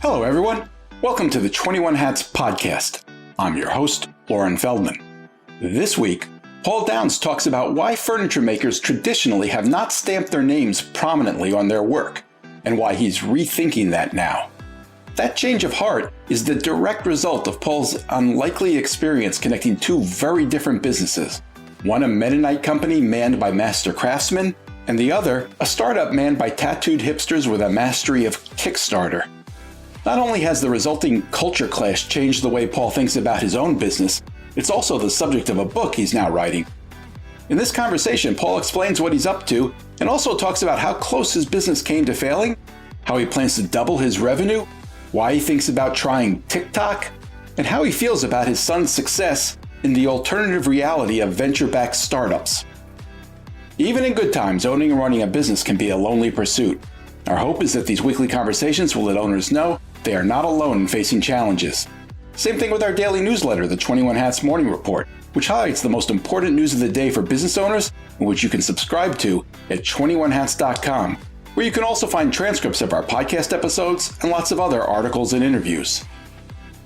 Hello, everyone. Welcome to the 21 Hats podcast. I'm your host, Loren Feldman. This week, Paul Downs talks about why furniture makers traditionally have not stamped their names prominently on their work, and why he's rethinking that now. That change of heart is the direct result of Paul's unlikely experience connecting two very different businesses. One a Mennonite company manned by master craftsmen, and the other a startup manned by tattooed hipsters with a mastery of Kickstarter. Not only has the resulting culture clash changed the way Paul thinks about his own business, it's also the subject of a book he's now writing. In this conversation, Paul explains what he's up to and also talks about how close his business came to failing, how he plans to double his revenue, why he thinks about trying TikTok, and how he feels about his son's success in the alternative reality of venture-backed startups. Even in good times, owning and running a business can be a lonely pursuit. Our hope is that these weekly conversations will let owners know they are not alone in facing challenges. Same thing with our daily newsletter, the 21 Hats Morning Report, which highlights the most important news of the day for business owners and which you can subscribe to at 21hats.com, where you can also find transcripts of our podcast episodes and lots of other articles and interviews.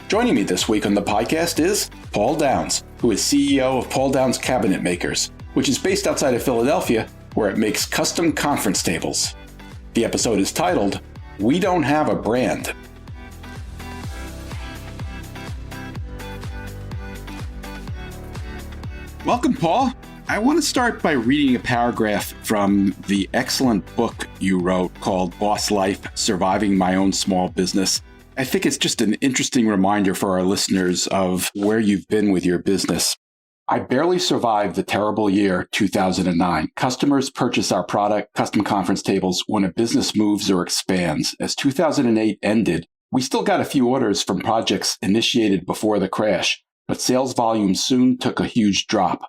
Joining me this week on the podcast is Paul Downs, who is CEO of Paul Downs Cabinet Makers, which is based outside of Philadelphia, where it makes custom conference tables. The episode is titled, We Don't Have a Brand. Welcome, Paul. I want to start by reading a paragraph from the excellent book you wrote called Boss Life, Surviving My Own Small Business. I think it's just an interesting reminder for our listeners of where you've been with your business. I barely survived the terrible year 2009. Customers purchase our product, custom conference tables, when a business moves or expands. As 2008 ended, we still got a few orders from projects initiated before the crash, but sales volume soon took a huge drop.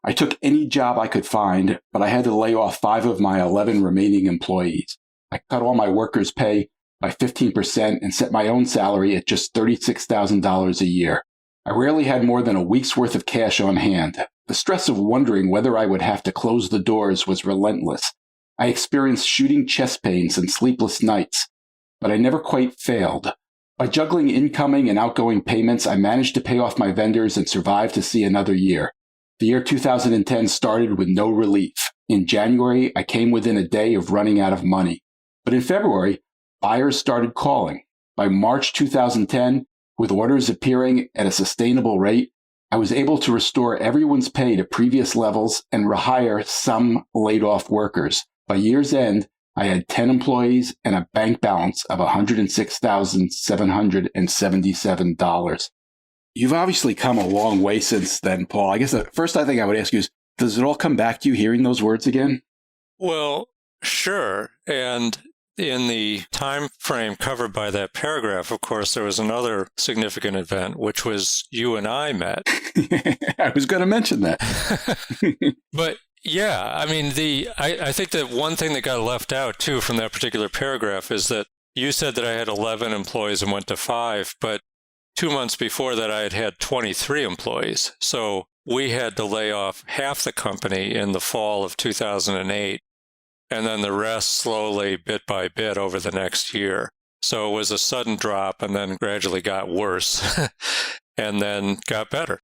I took any job I could find, but I had to lay off 5 of my 11 remaining employees. I cut all my workers' pay by 15% and set my own salary at just $36,000 a year. I rarely had more than a week's worth of cash on hand. The stress of wondering whether I would have to close the doors was relentless. I experienced shooting chest pains and sleepless nights, but I never quite failed. By juggling incoming and outgoing payments, I managed to pay off my vendors and survive to see another year. The year 2010 started with no relief. In January, I came within a day of running out of money. But in February, buyers started calling. By March 2010, with orders appearing at a sustainable rate, I was able to restore everyone's pay to previous levels and rehire some laid-off workers. By year's end, I had 10 employees and a bank balance of $106,777. You've obviously come a long way since then, Paul. I guess the first thing I would ask you is, does it all come back to you hearing those words again? Well, sure. And in the time frame covered by that paragraph, of course, there was another significant event, which was you and I met. I was going to mention that. But yeah, I mean, I think that one thing that got left out, too, from that particular paragraph is that you said that I had 11 employees and went to 5, but 2 months before that, I had 23 employees. So we had to lay off half the company in the fall of 2008, and then the rest slowly, bit by bit, over the next year. So it was a sudden drop and then gradually got worse and then got better.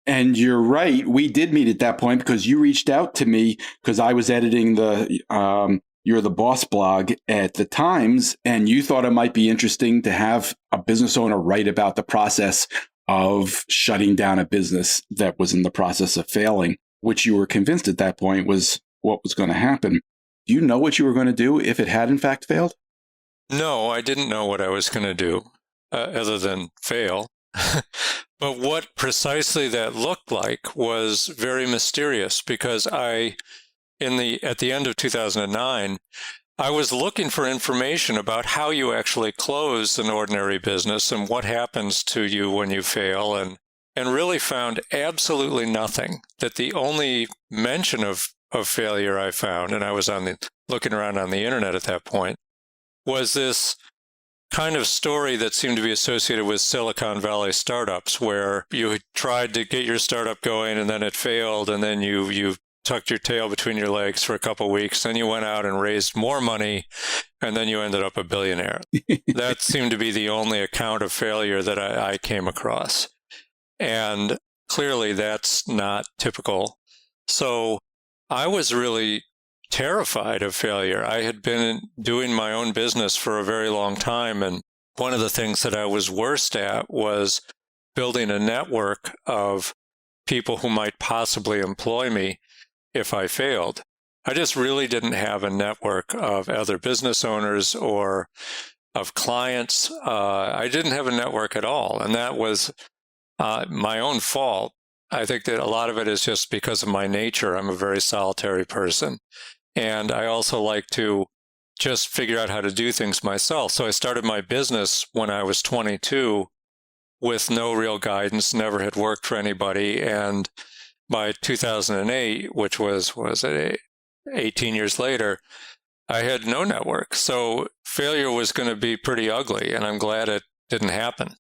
And you're right. We did meet at that point because you reached out to me because I was editing the You're the Boss blog at the Times, and you thought it might be interesting to have a business owner write about the process of shutting down a business that was in the process of failing, which you were convinced at that point was what was going to happen. Do you know what you were going to do if it had in fact failed? No, I didn't know what I was going to do other than fail. But what precisely that looked like was very mysterious because at the end of 2009, I was looking for information about how you actually close an ordinary business and what happens to you when you fail, and really found absolutely nothing. That the only mention of failure I found, and I was looking around on the internet at that point, was this kind of story that seemed to be associated with Silicon Valley startups, where you tried to get your startup going and then it failed, and then you tucked your tail between your legs for a couple of weeks, then you went out and raised more money, and then you ended up a billionaire. That seemed to be the only account of failure that I came across. And clearly that's not typical. So I was really terrified of failure. I had been doing my own business for a very long time, and one of the things that I was worst at was building a network of people who might possibly employ me if I failed. I just really didn't have a network of other business owners or of clients. I didn't have a network at all, and that was my own fault. I think that a lot of it is just because of my nature. I'm a very solitary person, and I also like to just figure out how to do things myself. So I started my business when I was 22 with no real guidance, never had worked for anybody. And by 2008, which was 18 years later, I had no network. So failure was going to be pretty ugly, and I'm glad it didn't happen.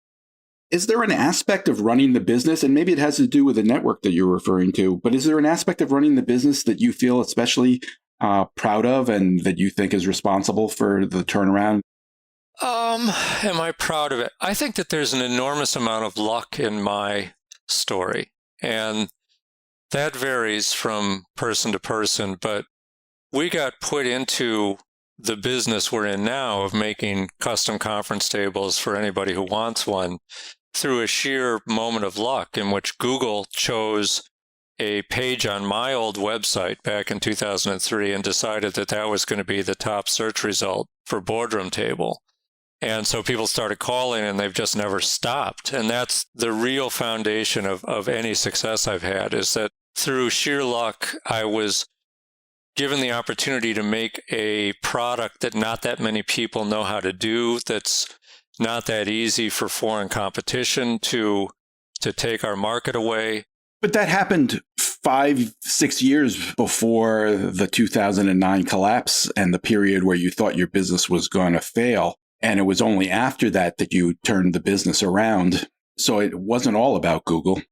Is there an aspect of running the business, and maybe it has to do with the network that you're referring to, but is there an aspect of running the business that you feel especially proud of and that you think is responsible for the turnaround? Am I proud of it? I think that there's an enormous amount of luck in my story, and that varies from person to person, but we got put into the business we're in now of making custom conference tables for anybody who wants one through a sheer moment of luck in which Google chose a page on my old website back in 2003 and decided that that was going to be the top search result for Boardroom Table. And so people started calling, and they've just never stopped. And that's the real foundation of any success I've had, is that through sheer luck, I was given the opportunity to make a product that not that many people know how to do, that's not that easy for foreign competition to take our market away. But that happened 5-6 years before the 2009 collapse and the period where you thought your business was going to fail. And it was only after that that you turned the business around. So it wasn't all about Google.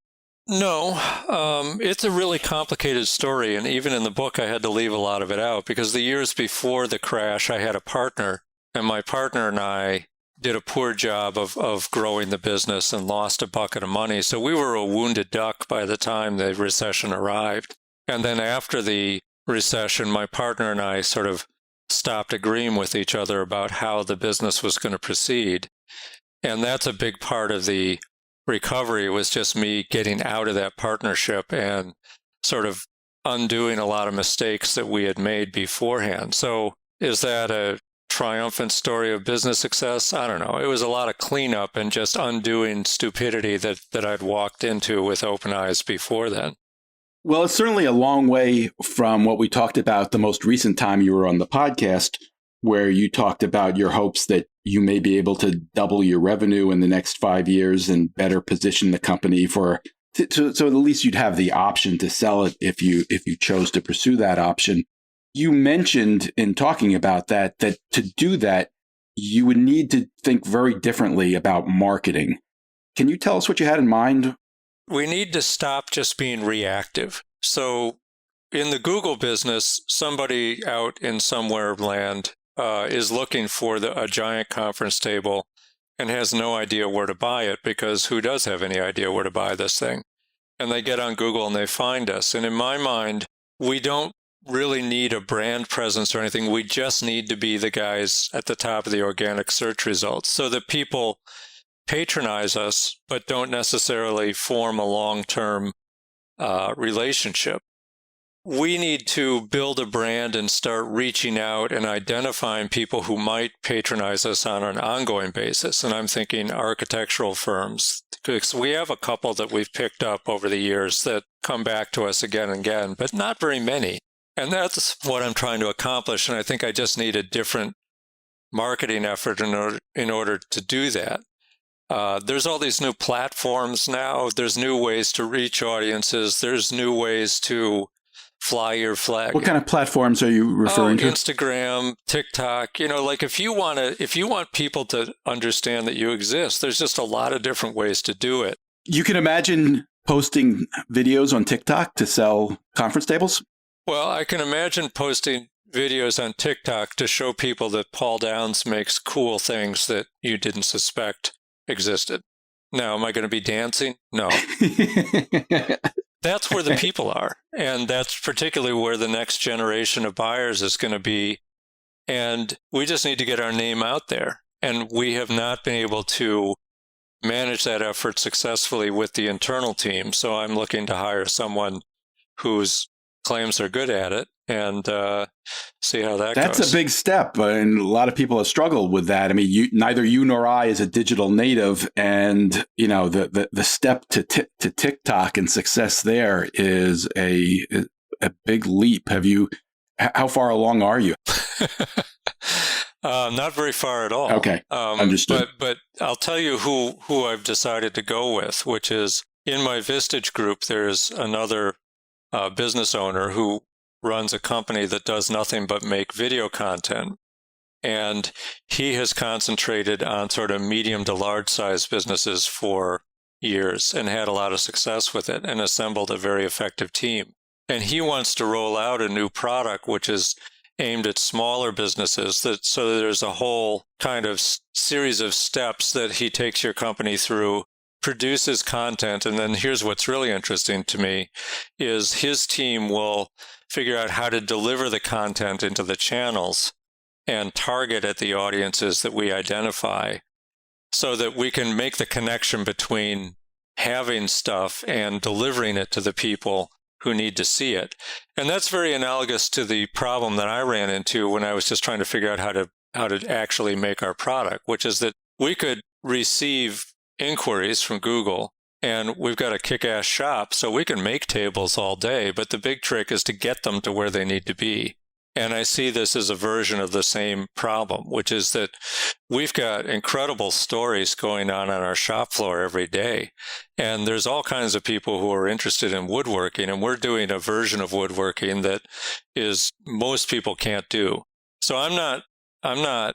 No, it's a really complicated story. And even in the book, I had to leave a lot of it out because the years before the crash, I had a partner, and my partner and I did a poor job of growing the business and lost a bucket of money. So we were a wounded duck by the time the recession arrived. And then after the recession, my partner and I sort of stopped agreeing with each other about how the business was going to proceed. And that's a big part of the recovery, was just me getting out of that partnership and sort of undoing a lot of mistakes that we had made beforehand. So is that a triumphant story of business success? I don't know. It was a lot of cleanup and just undoing stupidity that I'd walked into with open eyes before then. Well, it's certainly a long way from what we talked about the most recent time you were on the podcast, where you talked about your hopes that you may be able to double your revenue in the next 5 years and better position the company so at least you'd have the option to sell it if you chose to pursue that option. You mentioned in talking about that to do that, you would need to think very differently about marketing. Can you tell us what you had in mind? We need to stop just being reactive. So in the Google business, somebody out in somewhere land is looking for a giant conference table and has no idea where to buy it, because who does have any idea where to buy this thing? And they get on Google and they find us. And in my mind, we don't really need a brand presence or anything. We just need to be the guys at the top of the organic search results so that people patronize us but don't necessarily form a long-term relationship. We need to build a brand and start reaching out and identifying people who might patronize us on an ongoing basis. And I'm thinking architectural firms, because we have a couple that we've picked up over the years that come back to us again and again, but not very many. And that's what I'm trying to accomplish. And I think I just need a different marketing effort in order to do that. There's all these new platforms now. There's new ways to reach audiences. There's new ways to fly your flag. What kind of platforms are you referring to? Instagram, TikTok. Like if you want people to understand that you exist, there's just a lot of different ways to do it. You can imagine posting videos on TikTok to sell conference tables? Well, I can imagine posting videos on TikTok to show people that Paul Downs makes cool things that you didn't suspect existed. Now, am I going to be dancing? No. That's where the people are. And that's particularly where the next generation of buyers is going to be. And we just need to get our name out there. And we have not been able to manage that effort successfully with the internal team. So I'm looking to hire someone whose claims are good at it and see how that goes. That's a big step, and a lot of people have struggled with that. I mean, neither you nor I is a digital native, and the step to TikTok and success there is a big leap. How far along are you? Not very far at all. Okay, understood. But I'll tell you who I've decided to go with, which is in my Vistage group. There's another business owner who runs a company that does nothing but make video content. And he has concentrated on sort of medium to large size businesses for years and had a lot of success with it and assembled a very effective team. And he wants to roll out a new product which is aimed at smaller businesses, so there's a whole kind of series of steps that he takes your company through, produces content, and then here's what's really interesting to me is his team will figure out how to deliver the content into the channels and target at the audiences that we identify so that we can make the connection between having stuff and delivering it to the people who need to see it. And that's very analogous to the problem that I ran into when I was just trying to figure out how to actually make our product, which is that we could receive inquiries from Google, and we've got a kick-ass shop, so we can make tables all day, but the big trick is to get them to where they need to be. And I see this as a version of the same problem, which is that we've got incredible stories going on our shop floor every day. And there's all kinds of people who are interested in woodworking, and we're doing a version of woodworking that is most people can't do. So I'm not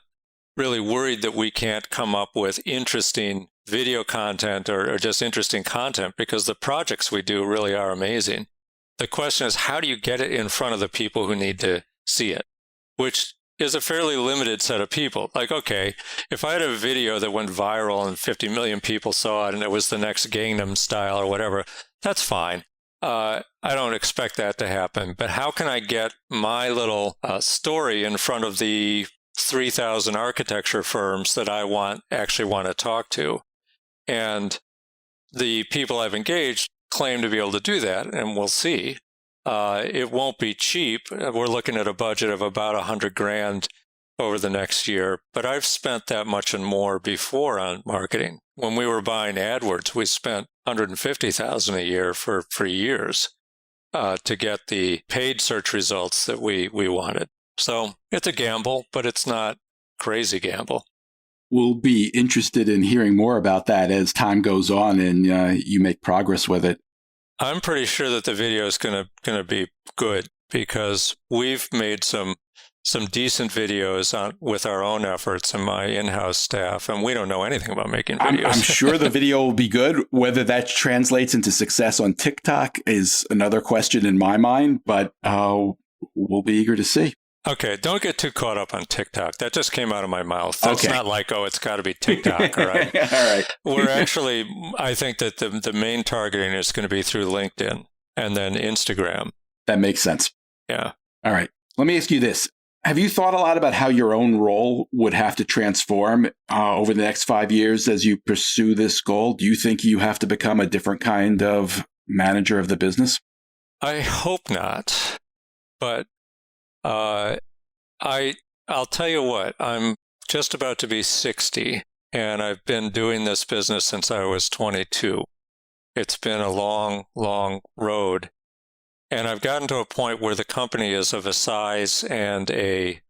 really worried that we can't come up with interesting video content or just interesting content, because the projects we do really are amazing. The question is, how do you get it in front of the people who need to see it, which is a fairly limited set of people. Like, okay, if I had a video that went viral and 50 million people saw it and it was the next Gangnam Style or whatever, that's fine. I don't expect that to happen. But how can I get my little story in front of the 3,000 architecture firms that I actually want to talk to? And the people I've engaged claim to be able to do that, and we'll see. It won't be cheap. We're looking at a budget of about $100,000 over the next year, but I've spent that much and more before on marketing. When we were buying AdWords, we spent $150,000 a year for years to get the paid search results that we wanted. So it's a gamble, but it's not crazy gamble. We'll be interested in hearing more about that as time goes on and you make progress with it. I'm pretty sure that the video is going to be good, because we've made some decent videos with our own efforts and my in-house staff, and we don't know anything about making videos. I'm sure the video will be good. Whether that translates into success on TikTok is another question in my mind, but we'll be eager to see. Okay, don't get too caught up on TikTok. That just came out of my mouth. That's not like, it's got to be TikTok, all right? All right. We're actually, I think that the main targeting is going to be through LinkedIn and then Instagram. That makes sense. Yeah. All right. Let me ask you this. Have you thought a lot about how your own role would have to transform over the next 5 years as you pursue this goal? Do you think you have to become a different kind of manager of the business? I hope not, but I'll tell you what, I'm just about to be 60, and I've been doing this business since I was 22. It's been a long, long road, and I've gotten to a point where the company is of a size and a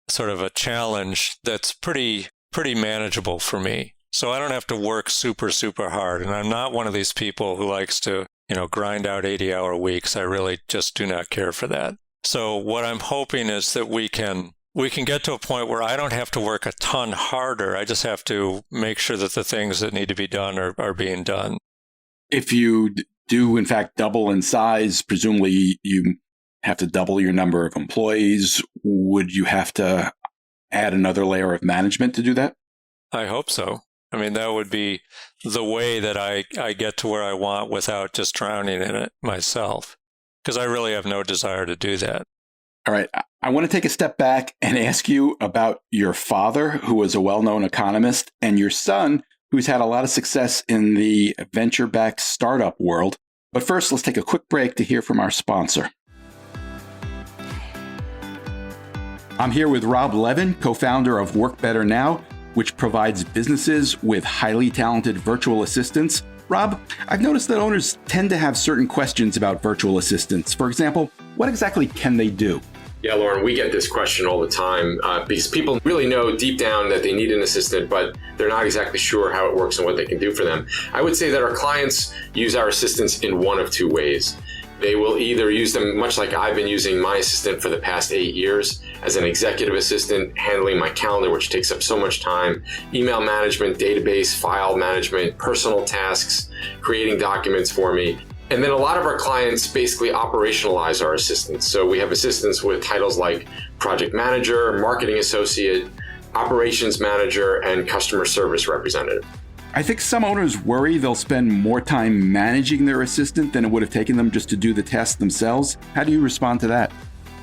sort of a challenge that's pretty manageable for me. So I don't have to work super, super hard, and I'm not one of these people who likes to, grind out 80-hour weeks. I really just do not care for that. So what I'm hoping is that we can get to a point where I don't have to work a ton harder. I just have to make sure that the things that need to be done are being done. If you do, in fact, double in size, presumably you have to double your number of employees? Would you have to add another layer of management to do that? I hope so. I mean, that would be the way that I get to where I want without just drowning in it myself, because I really have no desire to do that. All right. I want to take a step back and ask you about your father, who was a well-known economist, and your son, who's had a lot of success in the venture-backed startup world. But first, let's take a quick break to hear from our sponsor. I'm here with Rob Levin, co-founder of Work Better Now, which provides businesses with highly talented virtual assistants. Rob, I've noticed that owners tend to have certain questions about virtual assistants. For example, what exactly can they do? Yeah, Lauren, we get this question all the time because people really know deep down that they need an assistant, but they're not exactly sure how it works and what they can do for them. I would say that our clients use our assistants in one of two ways. They will either use them, much like I've been using my assistant for the past 8 years, as an executive assistant, handling my calendar, which takes up so much time, email management, database, file management, personal tasks, creating documents for me. And then a lot of our clients basically operationalize our assistants. So we have assistants with titles like project manager, marketing associate, operations manager, and customer service representative. I think some owners worry they'll spend more time managing their assistant than it would have taken them just to do the task themselves. How do you respond to that?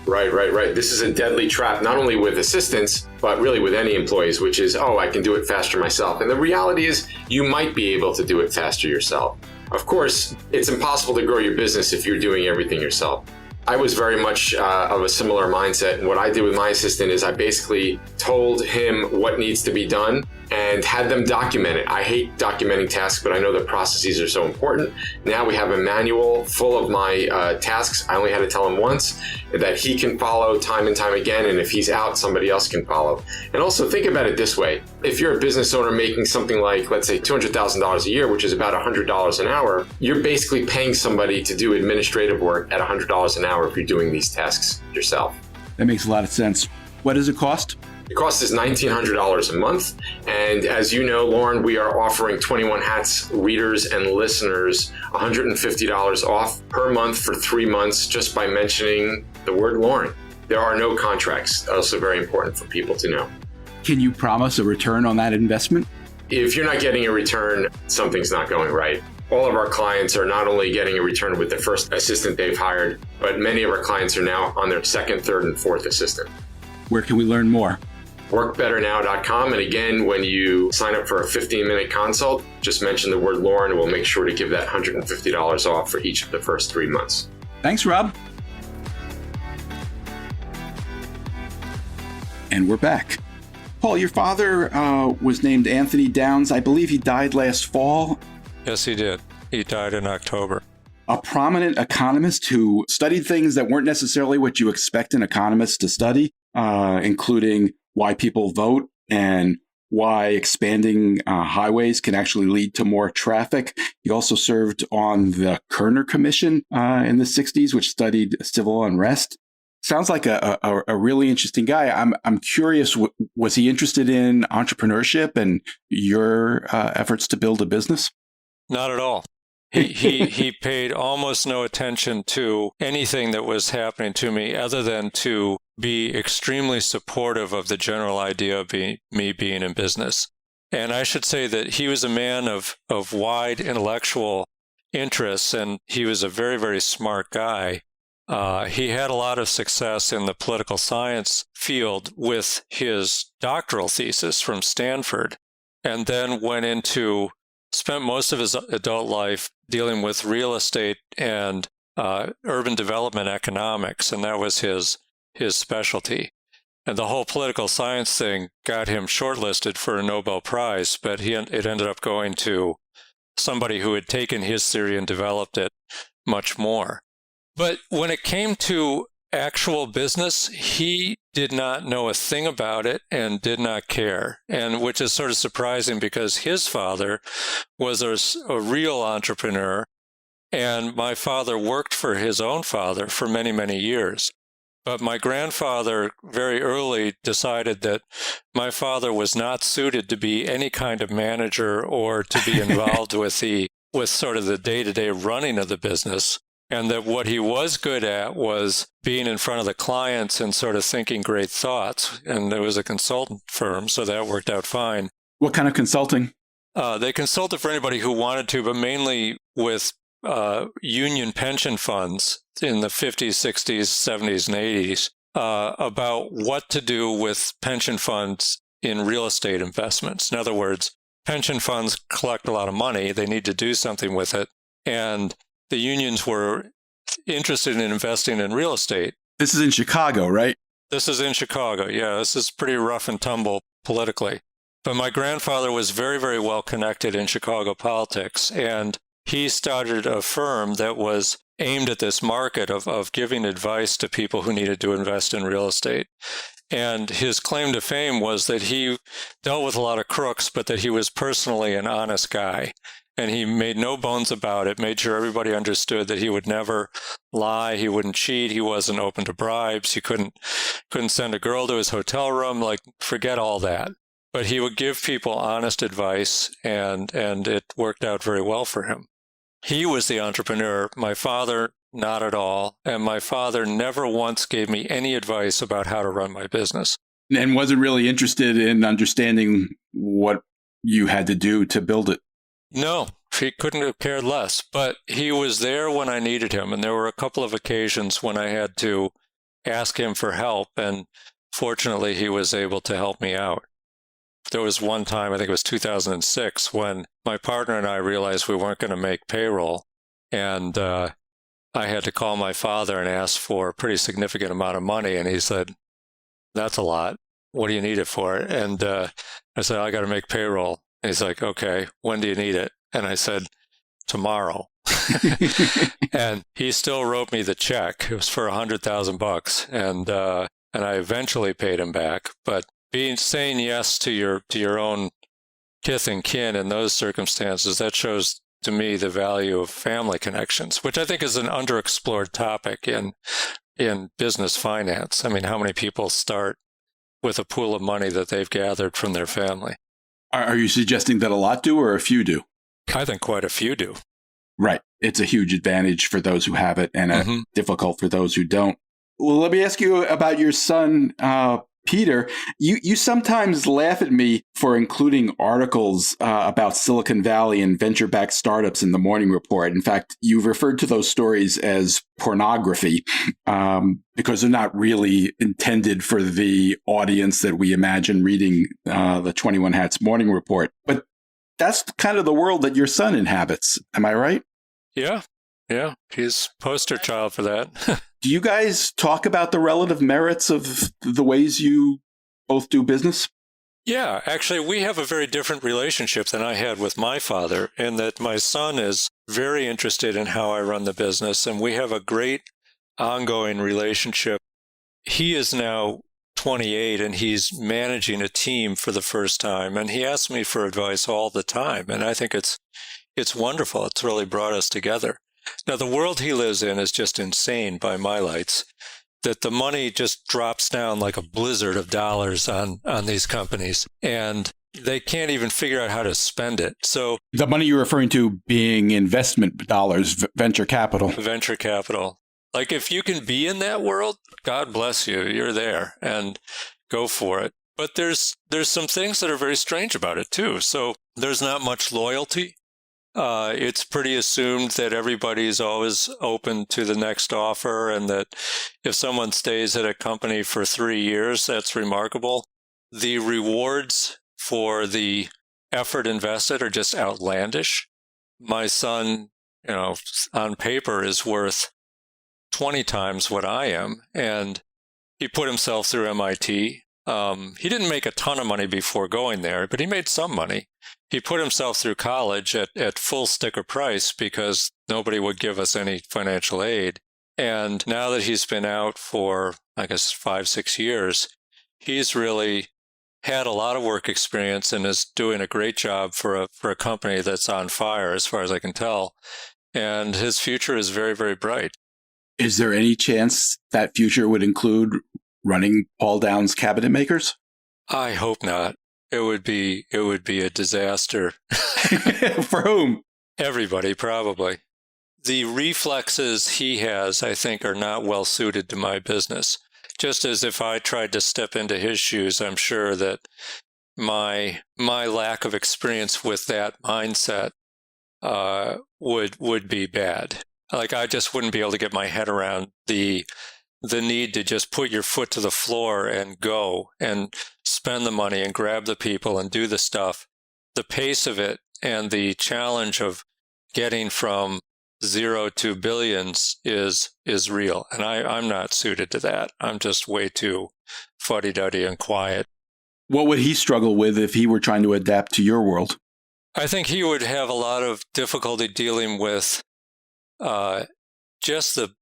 Right. This is a deadly trap, not only with assistants, but really with any employees, which is, I can do it faster myself. And the reality is you might be able to do it faster yourself. Of course, it's impossible to grow your business if you're doing everything yourself. I was very much of a similar mindset. And what I did with my assistant is I basically told him what needs to be done and had them document it. I hate documenting tasks, but I know that processes are so important. Now we have a manual full of my tasks. I only had to tell him once that he can follow time and time again. And if he's out, somebody else can follow. And also think about it this way. If you're a business owner making something like, let's say, $200,000 a year, which is about $100 an hour, you're basically paying somebody to do administrative work at $100 an hour if you're doing these tasks yourself. That makes a lot of sense. What does it cost? The cost is $1,900 a month. And as you know, Lauren, we are offering 21 Hats readers and listeners $150 off per month for 3 months just by mentioning the word Lauren. There are no contracts. Also very important for people to know. Can you promise a return on that investment? If you're not getting a return, something's not going right. All of our clients are not only getting a return with the first assistant they've hired, but many of our clients are now on their second, third, and fourth assistant. Where can we learn more? WorkBetterNow.com. And again, when you sign up for a 15-minute consult, just mention the word Lauren and we'll make sure to give that $150 off for each of the first 3 months. Thanks, Rob. And we're back. Paul, your father was named Anthony Downs. I believe he died last fall. Yes, he did. He died in October. A prominent economist who studied things that weren't necessarily what you expect an economist to study, including why people vote and why expanding highways can actually lead to more traffic. He also served on the Kerner Commission in the 60s, which studied civil unrest. Sounds like a really interesting guy. I'm curious, was he interested in entrepreneurship and your efforts to build a business? Not at all. He paid almost no attention to anything that was happening to me other than to be extremely supportive of the general idea of me being in business. And I should say that he was a man of wide intellectual interests, and he was a very, very smart guy. He had a lot of success in the political science field with his doctoral thesis from Stanford, and then spent most of his adult life dealing with real estate and urban development economics, and that was his specialty. And the whole political science thing got him shortlisted for a Nobel Prize, but it ended up going to somebody who had taken his theory and developed it much more. But when it came to actual business, he did not know a thing about it and did not care, and which is sort of surprising because his father was a real entrepreneur, and my father worked for his own father for many, many years. But my grandfather very early decided that my father was not suited to be any kind of manager or to be involved with sort of the day-to-day running of the business. And that what he was good at was being in front of the clients and sort of thinking great thoughts. And it was a consultant firm, so that worked out fine. What kind of consulting? They consulted for anybody who wanted to, but mainly with union pension funds in the 50s, 60s, 70s, and 80s about what to do with pension funds in real estate investments. In other words, pension funds collect a lot of money. They need to do something with it. And the unions were interested in investing in real estate. This is in Chicago, right? This is in Chicago. Yeah, this is pretty rough and tumble politically. But my grandfather was very, very well connected in Chicago politics, and he started a firm that was aimed at this market of giving advice to people who needed to invest in real estate. And his claim to fame was that he dealt with a lot of crooks, but that he was personally an honest guy. And he made no bones about it, made sure everybody understood that he would never lie, he wouldn't cheat, he wasn't open to bribes, he couldn't send a girl to his hotel room, like forget all that. But he would give people honest advice, and it worked out very well for him. He was the entrepreneur, my father not at all, and my father never once gave me any advice about how to run my business. And wasn't really interested in understanding what you had to do to build it. No, he couldn't have cared less, but he was there when I needed him, and there were a couple of occasions when I had to ask him for help, and fortunately he was able to help me out. There was one time, I think it was 2006, when my partner and I realized we weren't going to make payroll, and I had to call my father and ask for a pretty significant amount of money, and he said, "That's a lot. What do you need it for?" And I said, "I got to make payroll." And he's like, "Okay, when do you need it?" And I said, "Tomorrow." And he still wrote me the check. It was for $100,000, and I eventually paid him back. But saying yes to your own kith and kin in those circumstances, that shows to me the value of family connections, which I think is an underexplored topic in business finance. I mean, how many people start with a pool of money that they've gathered from their family? Are you suggesting that a lot do or a few do? I think quite a few do. Right. It's a huge advantage for those who have it and difficult for those who don't. Well, let me ask you about your son, Peter. You sometimes laugh at me for including articles about Silicon Valley and venture-backed startups in the Morning Report. In fact, you've referred to those stories as pornography because they're not really intended for the audience that we imagine reading the 21 Hats Morning Report. But that's kind of the world that your son inhabits. Am I right? Yeah. He's poster child for that. Do you guys talk about the relative merits of the ways you both do business? Yeah, actually, we have a very different relationship than I had with my father, in that my son is very interested in how I run the business, and we have a great ongoing relationship. He is now 28, and he's managing a team for the first time, and he asks me for advice all the time, and I think it's wonderful. It's really brought us together. Now, the world he lives in is just insane by my lights, that the money just drops down like a blizzard of dollars on these companies, and they can't even figure out how to spend it. So the money you're referring to being investment dollars, venture capital. Venture capital. Like, if you can be in that world, God bless you, you're there, and go for it. But there's some things that are very strange about it, too. So there's not much loyalty. It's pretty assumed that everybody's always open to the next offer, and that if someone stays at a company for 3 years, that's remarkable. The rewards for the effort invested are just outlandish. My son, on paper is worth 20 times what I am, and he put himself through MIT. He didn't make a ton of money before going there, but he made some money. He put himself through college at full sticker price because nobody would give us any financial aid. And now that he's been out for, I guess, 5-6 years, he's really had a lot of work experience and is doing a great job for a company that's on fire, as far as I can tell. And his future is very, very bright. Is there any chance that future would include running Paul Downs Cabinet Makers? I hope not. It would be a disaster. For whom? Everybody, probably. the reflexes he has, I think, are not well suited to my business. Just as if I tried to step into his shoes, I'm sure that my lack of experience with that mindset would be bad. Like, I just wouldn't be able to get my head around the need to just put your foot to the floor and go and spend the money and grab the people and do the stuff. The pace of it and the challenge of getting from zero to billions is real. And I'm not suited to that. I'm just way too fuddy-duddy and quiet. What would he struggle with if he were trying to adapt to your world? I think he would have a lot of difficulty dealing with just the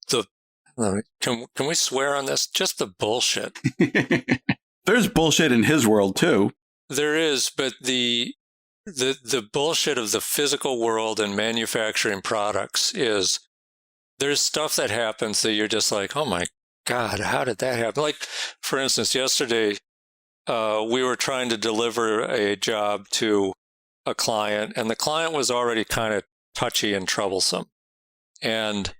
can we swear on this? Just the bullshit. There's bullshit in his world too. There is, but the bullshit of the physical world and manufacturing products is there's stuff that happens that you're just like, oh my God, how did that happen? Like, for instance, yesterday, we were trying to deliver a job to a client, and the client was already kind of touchy and troublesome. And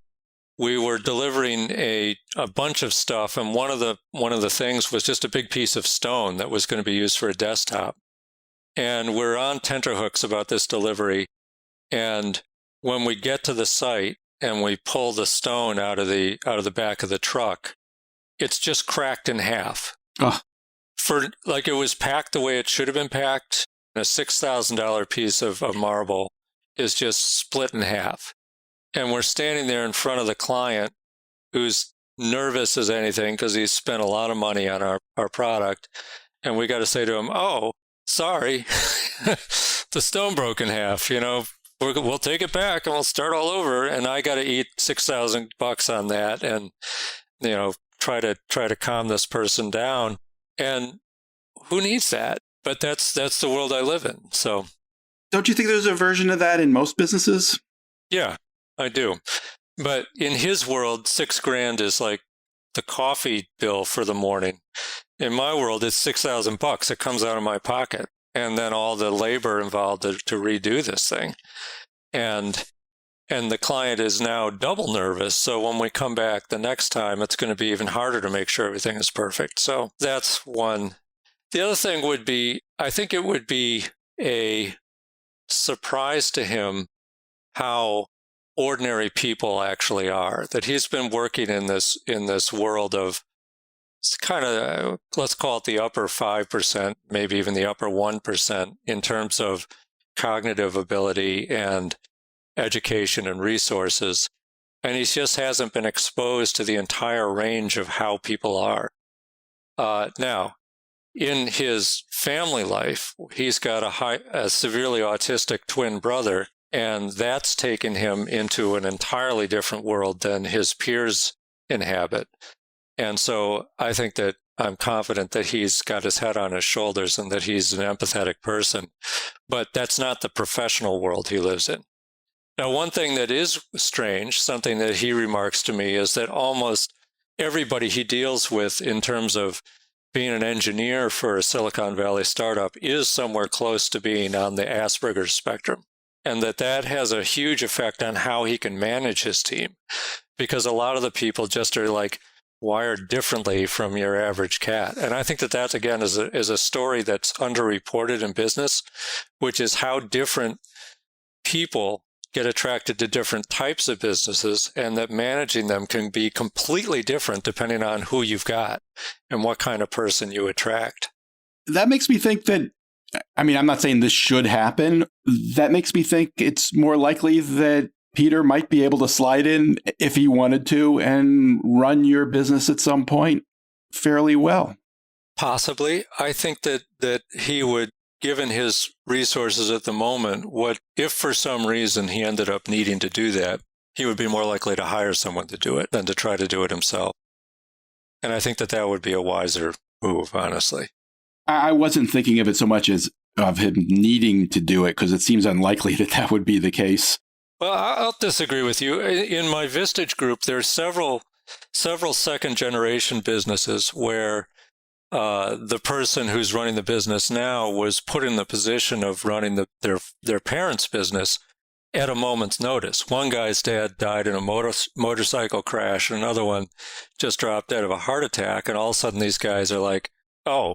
we were delivering a bunch of stuff, and one of the things was just a big piece of stone that was going to be used for a desktop. And we're on tenterhooks about this delivery. And when we get to the site and we pull the stone out of the back of the truck, it's just cracked in half. Oh. It was packed the way it should have been packed. A $6,000 piece of marble is just split in half. And we're standing there in front of the client who's nervous as anything because he's spent a lot of money on our product. And we got to say to him, oh, sorry, the stone broke in half. We'll take it back and we'll start all over. And I got to eat $6,000 on that and, try to calm this person down. And who needs that? But that's the world I live in. So, don't you think there's a version of that in most businesses? Yeah, I do. But in his world, $6,000 is like the coffee bill for the morning. In my world, it's $6,000. It comes out of my pocket, and then all the labor involved to redo this thing, and the client is now double nervous. So when we come back the next time, it's going to be even harder to make sure everything is perfect. So that's one. The other thing would be, I think it would be a surprise to him how ordinary people actually are, that he's been working in this world of kind of, let's call it the upper 5%, maybe even the upper 1% in terms of cognitive ability and education and resources. And he just hasn't been exposed to the entire range of how people are. Now, in his family life, he's got a severely autistic twin brother, and that's taken him into an entirely different world than his peers inhabit. And so I think that I'm confident that he's got his head on his shoulders and that he's an empathetic person. But that's not the professional world he lives in. Now, one thing that is strange, something that he remarks to me, is that almost everybody he deals with in terms of being an engineer for a Silicon Valley startup is somewhere close to being on the Asperger's spectrum, and that has a huge effect on how he can manage his team, because a lot of the people just are like wired differently from your average cat. And I think that again is a story that's underreported in business, which is how different people get attracted to different types of businesses, and that managing them can be completely different depending on who you've got and what kind of person you attract. That makes me think that, I'm not saying this should happen. That makes me think it's more likely that Peter might be able to slide in if he wanted to and run your business at some point fairly well. Possibly. I think that he would, given his resources at the moment, what if for some reason he ended up needing to do that, he would be more likely to hire someone to do it than to try to do it himself. And I think that would be a wiser move, honestly. I wasn't thinking of it so much as of him needing to do it, because it seems unlikely that would be the case. Well, I'll disagree with you. In my Vistage group, there's several second-generation businesses where the person who's running the business now was put in the position of running their parents' business, at a moment's notice. One guy's dad died in a motorcycle crash, and another one just dropped dead of a heart attack. And all of a sudden, these guys are like, oh,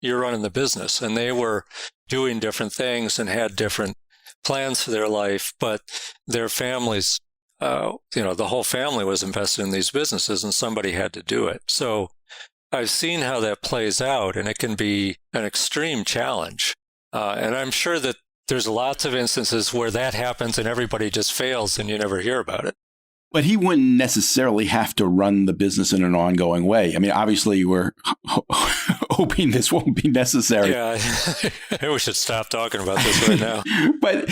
you're running the business. And they were doing different things and had different plans for their life, but their families, the whole family was invested in these businesses, and somebody had to do it. So I've seen how that plays out, and it can be an extreme challenge. And I'm sure that there's lots of instances where that happens and everybody just fails and you never hear about it. But he wouldn't necessarily have to run the business in an ongoing way. I mean, obviously, we're hoping this won't be necessary. Yeah, we should stop talking about this right now. But,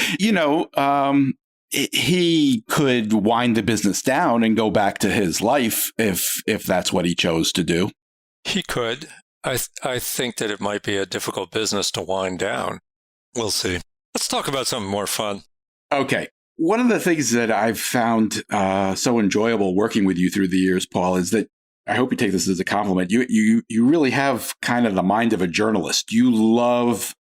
he could wind the business down and go back to his life if that's what he chose to do. He could. I think that it might be a difficult business to wind down. We'll see. Let's talk about something more fun. Okay. One of the things that I've found so enjoyable working with you through the years, Paul, is that I hope you take this as a compliment. You really have kind of the mind of a journalist. You love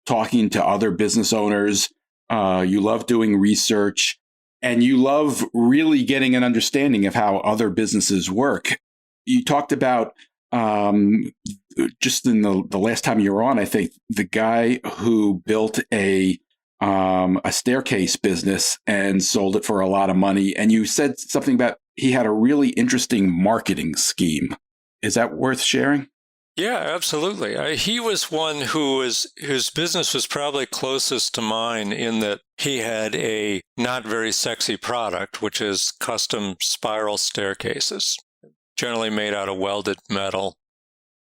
talking to other business owners. You love doing research, and you love really getting an understanding of how other businesses work. You talked about just in the last time you were on, I think the guy who built a staircase business and sold it for a lot of money. And you said something about he had a really interesting marketing scheme. Is that worth sharing? Yeah, absolutely. He was one whose business was probably closest to mine in that he had a not very sexy product, which is custom spiral staircases, generally made out of welded metal.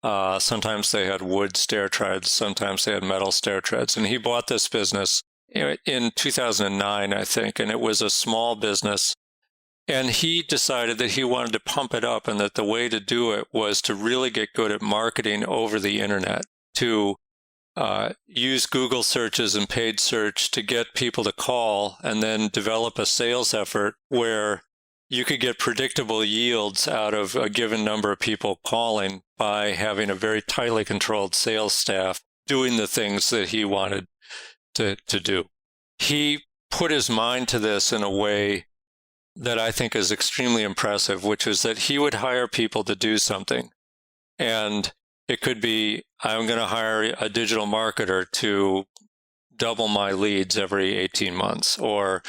Sometimes they had wood stair treads, sometimes they had metal stair treads. And he bought this business in 2009, I think, and it was a small business. And he decided that he wanted to pump it up, and that the way to do it was to really get good at marketing over the internet, to use Google searches and paid search to get people to call, and then develop a sales effort where you could get predictable yields out of a given number of people calling by having a very tightly controlled sales staff doing the things that he wanted to do. He put his mind to this in a way that I think is extremely impressive, which is that he would hire people to do something. And it could be, I'm going to hire a digital marketer to double my leads every 18 months, or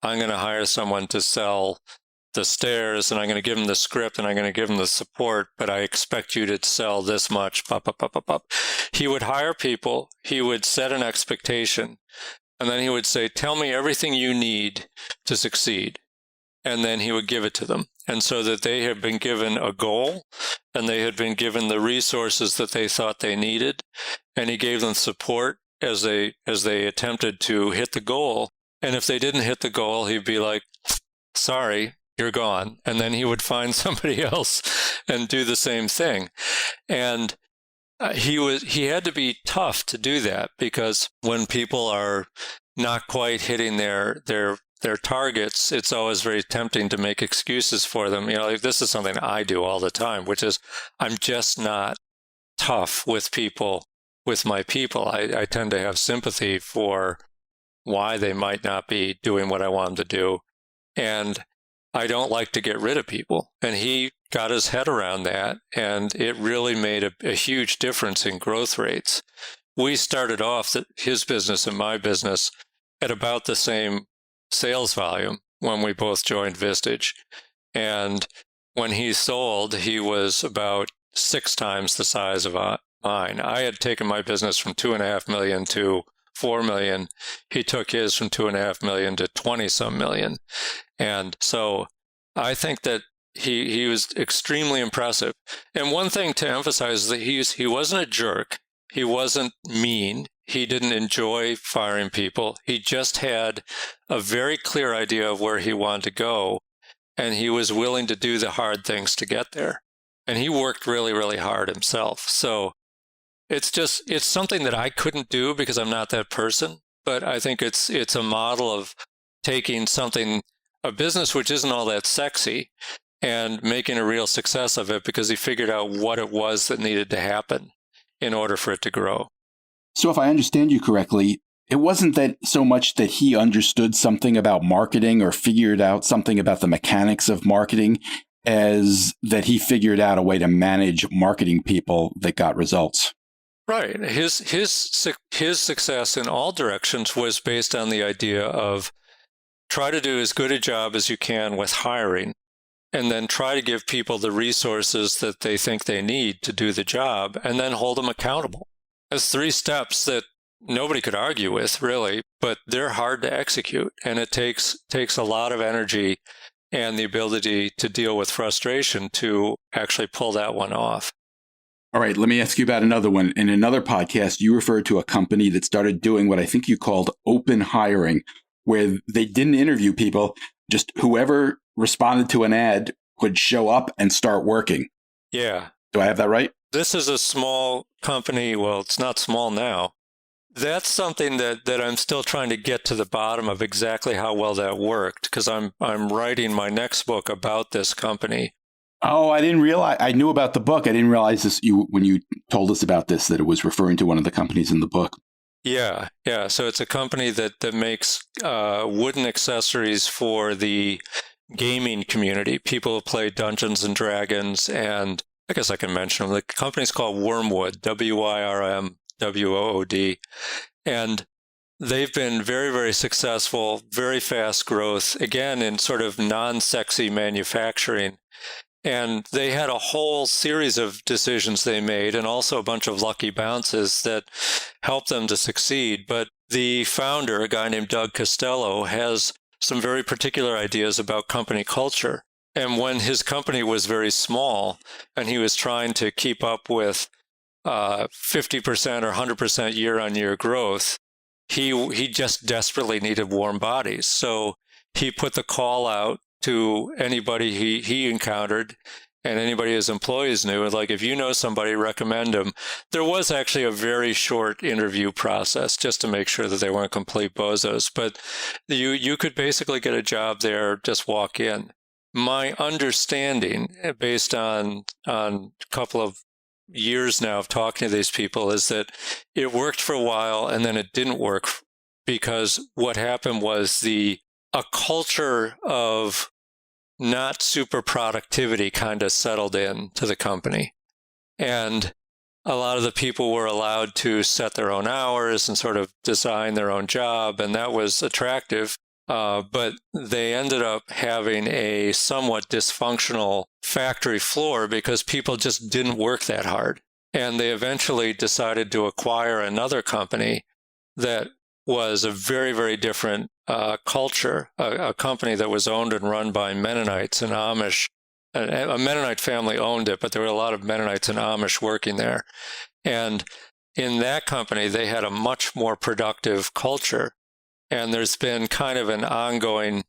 I'm going to hire someone to sell the stairs, and I'm going to give them the script, and I'm going to give them the support, but I expect you to sell this much. He would hire people, he would set an expectation, and then he would say, tell me everything you need to succeed. And then he would give it to them. And so that they had been given a goal, and they had been given the resources that they thought they needed, and he gave them support as they attempted to hit the goal. And if they didn't hit the goal, he'd be like, sorry, you're gone. And then he would find somebody else and do the same thing. And he had to be tough to do that, because when people are not quite hitting their targets, it's always very tempting to make excuses for them. Like, this is something I do all the time, which is I'm just not tough with people, with my people. I tend to have sympathy for why they might not be doing what I want them to do. And I don't like to get rid of people. And he got his head around that, and it really made a huge difference in growth rates. We started off his business and my business at about the same sales volume when we both joined Vistage. And when he sold, he was about 6 times the size of mine. I had taken my business from $2.5 million to $4 million. He took his from $2.5 million to 20-some million. And so I think that he was extremely impressive. And one thing to emphasize is that he wasn't a jerk. He wasn't mean. He didn't enjoy firing people. He just had a very clear idea of where he wanted to go, and he was willing to do the hard things to get there. And he worked really, really hard himself. So it's something that I couldn't do because I'm not that person. But I think it's a model of taking a business which isn't all that sexy, and making a real success of it, because he figured out what it was that needed to happen in order for it to grow. So if I understand you correctly, it wasn't that so much that he understood something about marketing or figured out something about the mechanics of marketing as that he figured out a way to manage marketing people that got results. Right. His success in all directions was based on the idea of try to do as good a job as you can with hiring, and then try to give people the resources that they think they need to do the job, and then hold them accountable. That's 3 steps that nobody could argue with, really, but they're hard to execute, and it takes a lot of energy and the ability to deal with frustration to actually pull that one off. All right, let me ask you about another one. In another podcast, you referred to a company that started doing what I think you called open hiring, where they didn't interview people, just whoever responded to an ad would show up and start working. Yeah. Do I have that right? This is a small company. Well, it's not small now. That's something that I'm still trying to get to the bottom of exactly how well that worked, because I'm writing my next book about this company. Oh, I didn't realize. I knew about the book. I didn't realize this when you told us about this, that it was referring to one of the companies in the book. Yeah. So it's a company that makes wooden accessories for the gaming community. People who play Dungeons and Dragons, and I guess I can mention them. The company's called Wyrmwood, WYRMWOOD, and they've been very, very successful, very fast growth, again, in sort of non-sexy manufacturing. And they had a whole series of decisions they made, and also a bunch of lucky bounces that helped them to succeed. But the founder, a guy named Doug Costello, has some very particular ideas about company culture. And when his company was very small and he was trying to keep up with 50% or 100% year-on-year growth, he just desperately needed warm bodies. So he put the call out to anybody he encountered and anybody his employees knew. Like, if you know somebody, recommend them. There was actually a very short interview process just to make sure that they weren't complete bozos. But you could basically get a job there, just walk in. My understanding, based on a couple of years now of talking to these people, is that it worked for a while and then it didn't work, because what happened was a culture of not super productivity kind of settled in to the company. And a lot of the people were allowed to set their own hours and sort of design their own job, and that was attractive. But they ended up having a somewhat dysfunctional factory floor because people just didn't work that hard. And they eventually decided to acquire another company that was a very, very different culture, a company that was owned and run by Mennonites and Amish. A Mennonite family owned it, but there were a lot of Mennonites and Amish working there. And in that company, they had a much more productive culture. And there's been kind of an ongoing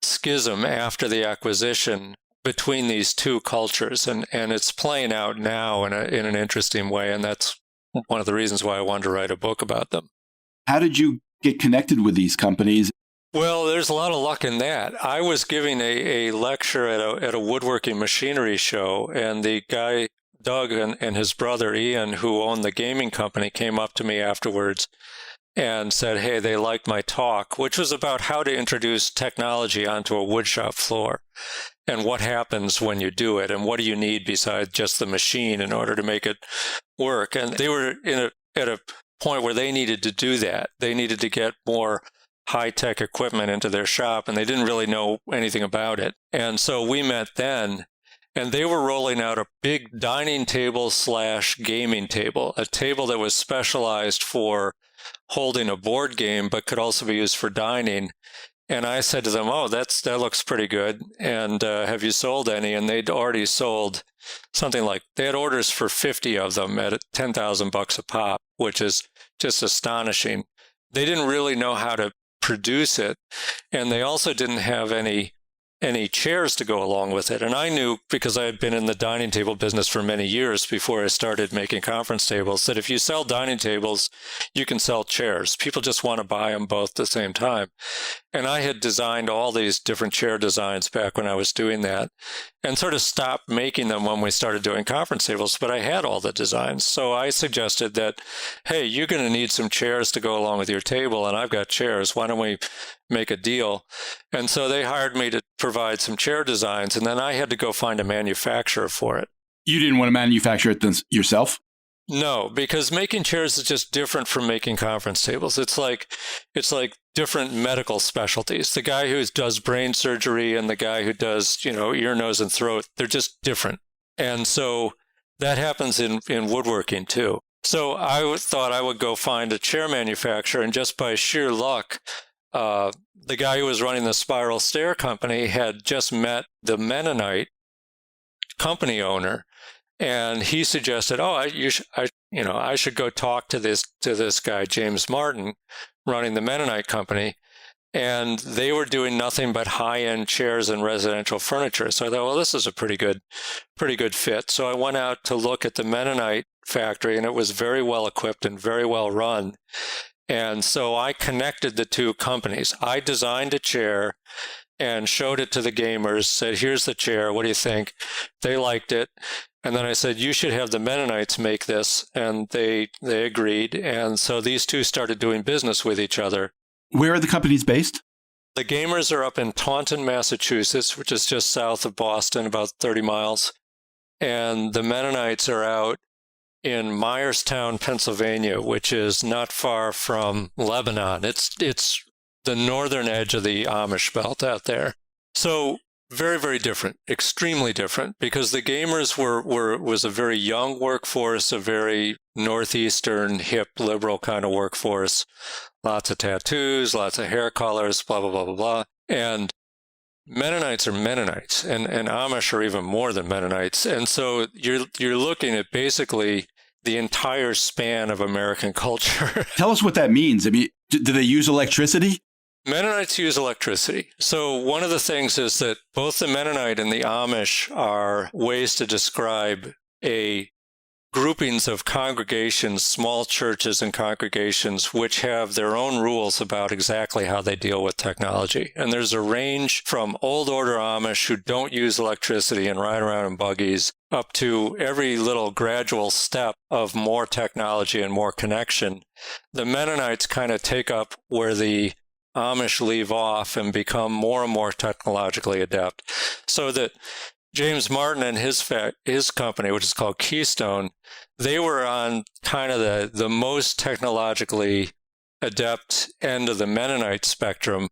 schism after the acquisition between these two cultures. And it's playing out now in an interesting way. And that's one of the reasons why I wanted to write a book about them. How did you get connected with these companies? Well, there's a lot of luck in that. I was giving a lecture at a woodworking machinery show, and the guy, Doug, and his brother, Ian, who owned the gaming company, came up to me afterwards and said, hey, they liked my talk, which was about how to introduce technology onto a woodshop floor and what happens when you do it and what do you need besides just the machine in order to make it work. And they were at a point where they needed to do that. They needed to get more high-tech equipment into their shop, and they didn't really know anything about it. And so we met then, and they were rolling out a big dining table / gaming table, a table that was specialized for holding a board game, but could also be used for dining. And I said to them, oh, that looks pretty good. And have you sold any? And they'd already sold something like, they had orders for 50 of them at $10,000 a pop, which is just astonishing. They didn't really know how to produce it. And they also didn't have any chairs to go along with it. And I knew, because I had been in the dining table business for many years before I started making conference tables, that if you sell dining tables, you can sell chairs. People just want to buy them both at the same time. And I had designed all these different chair designs back when I was doing that and sort of stopped making them when we started doing conference tables, but I had all the designs. So I suggested that, hey, you're going to need some chairs to go along with your table, and I've got chairs. Why don't we make a deal? And so they hired me to provide some chair designs, and then I had to go find a manufacturer for it. You didn't want to manufacture it yourself? No, because making chairs is just different from making conference tables. It's like different medical specialties. The guy who does brain surgery and the guy who does, ear, nose, and throat, they're just different. And so that happens in woodworking too. So I thought I would go find a chair manufacturer, and just by sheer luck, the guy who was running the Spiral Stair company had just met the Mennonite company owner. And he suggested, I should go talk to this guy, James Martin, running the Mennonite company. And they were doing nothing but high-end chairs and residential furniture. So I thought, well, this is a pretty good fit. So I went out to look at the Mennonite factory, and it was very well equipped and very well run. And so I connected the two companies. I designed a chair and showed it to the gamers, said, here's the chair, what do you think? They liked it. And then I said, you should have the Mennonites make this. And they agreed. And so these two started doing business with each other. Where are the companies based? The gamers are up in Taunton, Massachusetts, which is just south of Boston, about 30 miles. And the Mennonites are out in Myerstown, Pennsylvania, which is not far from Lebanon. It's the northern edge of the Amish belt out there. So very, very different, extremely different, because the gamers was a very young workforce, a very northeastern, hip, liberal kind of workforce. Lots of tattoos, lots of hair colors, blah, blah, blah, blah, blah. And Mennonites are Mennonites, and Amish are even more than Mennonites. And so you're looking at basically the entire span of American culture. Tell us what that means. I mean, do they use electricity? Mennonites use electricity. So one of the things is that both the Mennonite and the Amish are ways to describe groupings of congregations, small churches and congregations, which have their own rules about exactly how they deal with technology. And there's a range from old order Amish who don't use electricity and ride around in buggies up to every little gradual step of more technology and more connection. The Mennonites kind of take up where the Amish leave off and become more and more technologically adept. So that James Martin and his company, which is called Keystone, they were on kind of the most technologically adept end of the Mennonite spectrum.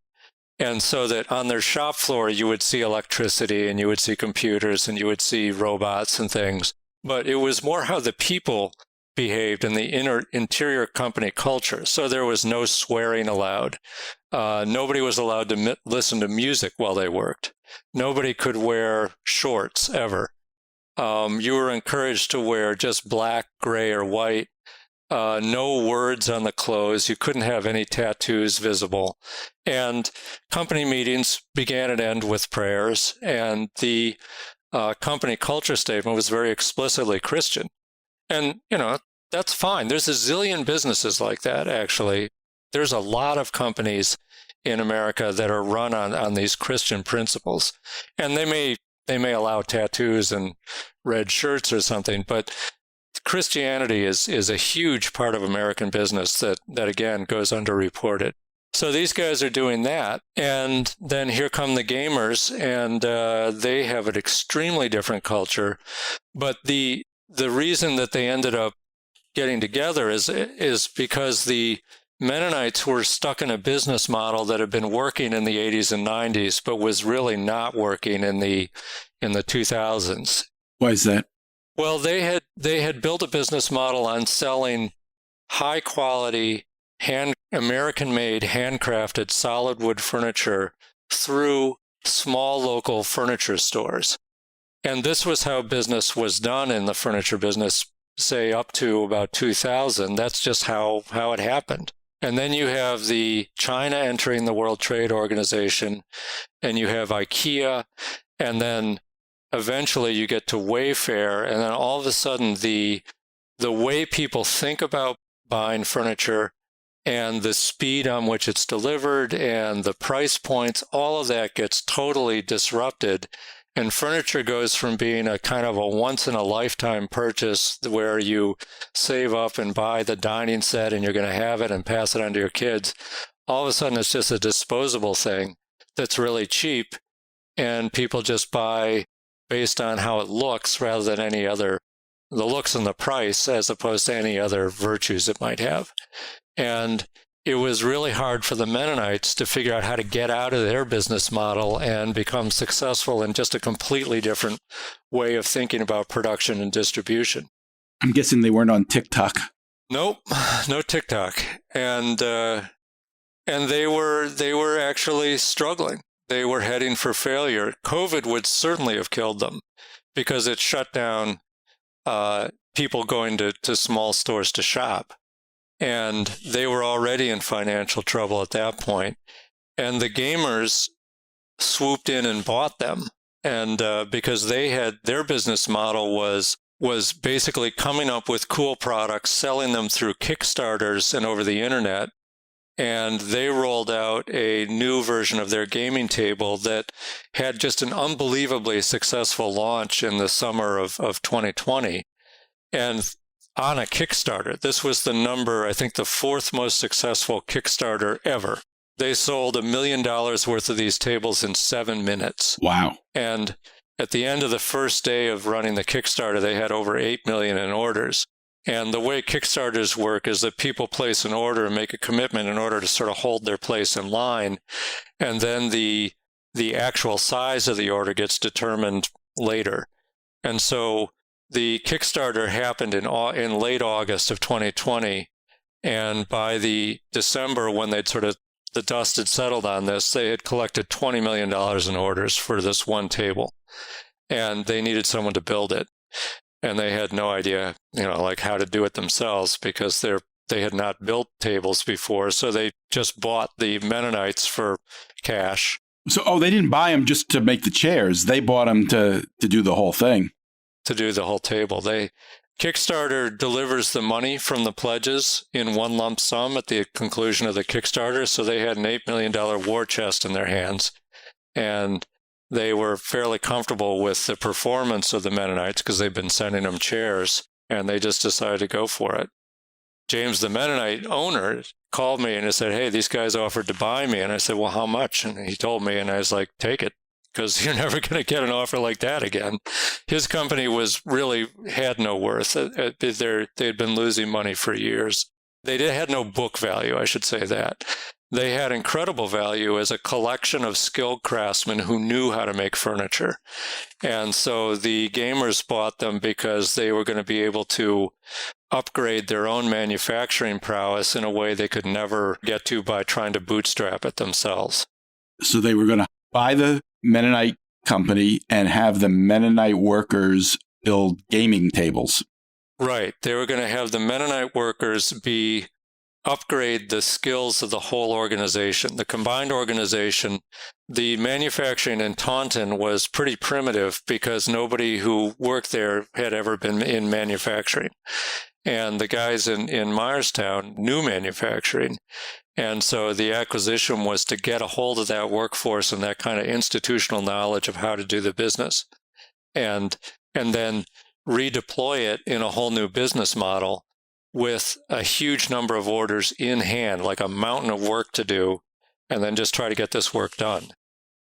And so that on their shop floor, you would see electricity and you would see computers and you would see robots and things. But it was more how the people behaved in the interior company culture. So there was no swearing allowed. Nobody was allowed to listen to music while they worked. Nobody could wear shorts ever. You were encouraged to wear just black, gray, or white. No words on the clothes. You couldn't have any tattoos visible. And company meetings began and end with prayers. And the company culture statement was very explicitly Christian. And, that's fine. There's a zillion businesses like that, actually. There's a lot of companies in America that are run on these Christian principles. And they may allow tattoos and red shirts or something, but Christianity is a huge part of American business that again, goes underreported. So these guys are doing that. And then here come the gamers, and they have an extremely different culture. But the reason that they ended up getting together is because the Mennonites were stuck in a business model that had been working in the 80s and 90s, but was really not working in the 2000s. Why is that? Well, they had built a business model on selling high quality, American-made, handcrafted solid wood furniture through small local furniture stores. And this was how business was done in the furniture business, say up to about 2000. That's just how it happened. And then you have the China entering the World Trade Organization, and you have IKEA, and then eventually you get to Wayfair, and then all of a sudden the way people think about buying furniture and the speed on which it's delivered and the price points, all of that gets totally disrupted. And furniture goes from being a kind of a once-in-a-lifetime purchase where you save up and buy the dining set and you're going to have it and pass it on to your kids. All of a sudden, it's just a disposable thing that's really cheap, and people just buy based on how it looks rather than any other, the looks and the price, as opposed to any other virtues it might have. And it was really hard for the Mennonites to figure out how to get out of their business model and become successful in just a completely different way of thinking about production and distribution. I'm guessing they weren't on TikTok. Nope, no TikTok. And they were actually struggling. They were heading for failure. COVID would certainly have killed them because it shut down people going to small stores to shop. And they were already in financial trouble at that point. And the gamers swooped in and bought them. And because they had, their business model was basically coming up with cool products, selling them through Kickstarters and over the internet. And they rolled out a new version of their gaming table that had just an unbelievably successful launch in the summer of 2020. And on a Kickstarter, this was I think the fourth most successful Kickstarter ever. They sold $1 million worth of these tables in 7 minutes. Wow. And at the end of the first day of running the Kickstarter, they had over 8 million in orders. And the way Kickstarters work is that people place an order and make a commitment in order to sort of hold their place in line. And then the actual size of the order gets determined later. And so the Kickstarter happened in late August of 2020. And by the December, when the dust had settled on this, they had collected $20 million in orders for this one table. And they needed someone to build it. And they had no idea, how to do it themselves because they had not built tables before. So they just bought the Mennonites for cash. So, they didn't buy them just to make the chairs. They bought them to do the whole thing. To do the whole table. Kickstarter delivers the money from the pledges in one lump sum at the conclusion of the Kickstarter. So they had an $8 million war chest in their hands. And they were fairly comfortable with the performance of the Mennonites because they've been sending them chairs, and they just decided to go for it. James, the Mennonite owner, called me and he said, "Hey, these guys offered to buy me." And I said, "Well, how much?" And he told me, and I was like, "Take it, because you're never going to get an offer like that again." His company had no worth. They had been losing money for years. They had no book value, I should say that. They had incredible value as a collection of skilled craftsmen who knew how to make furniture. And so the gamers bought them because they were going to be able to upgrade their own manufacturing prowess in a way they could never get to by trying to bootstrap it themselves. So they were going to buy the Mennonite company and have the Mennonite workers build gaming tables. Right. They were going to have the Mennonite workers upgrade the skills of the whole organization. The combined organization, the manufacturing in Taunton was pretty primitive because nobody who worked there had ever been in manufacturing. And the guys in Myerstown knew manufacturing. And so the acquisition was to get a hold of that workforce and that kind of institutional knowledge of how to do the business. And then redeploy it in a whole new business model with a huge number of orders in hand, like a mountain of work to do, and then just try to get this work done.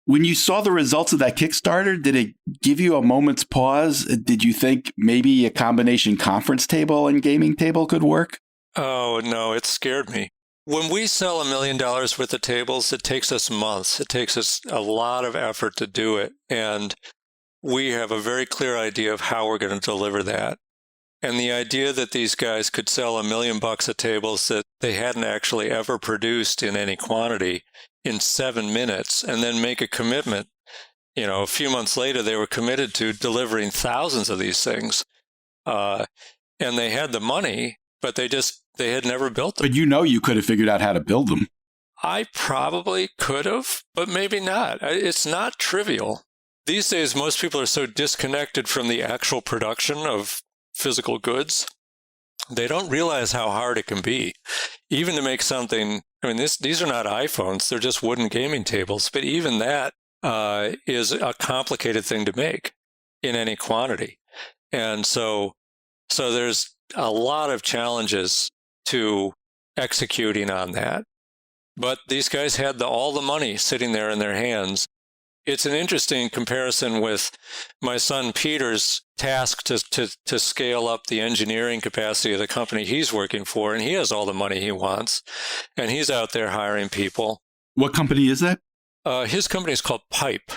When you saw the results of that Kickstarter, did it give you a moment's pause? Did you think maybe a combination conference table and gaming table could work? Oh, no, it scared me. When we sell $1 million worth of tables, it takes us months. It takes us a lot of effort to do it. And we have a very clear idea of how we're going to deliver that. And the idea that these guys could sell $1 million of tables that they hadn't actually ever produced in any quantity in 7 minutes, and then make a commitment, a few months later, they were committed to delivering thousands of these things. And they had the money, but they had never built them. But you could have figured out how to build them. I probably could have, but maybe not. It's not trivial. These days, most people are so disconnected from the actual production of physical goods they don't realize how hard it can be. Even to make something, I mean, these are not iPhones, they're just wooden gaming tables, but even that is a complicated thing to make in any quantity. And so there's a lot of challenges to executing on that. But these guys had all the money sitting there in their hands. It's an interesting comparison with my son Peter's task to scale up the engineering capacity of the company he's working for, and he has all the money he wants, and he's out there hiring people. What company is that? His company is called Pipe,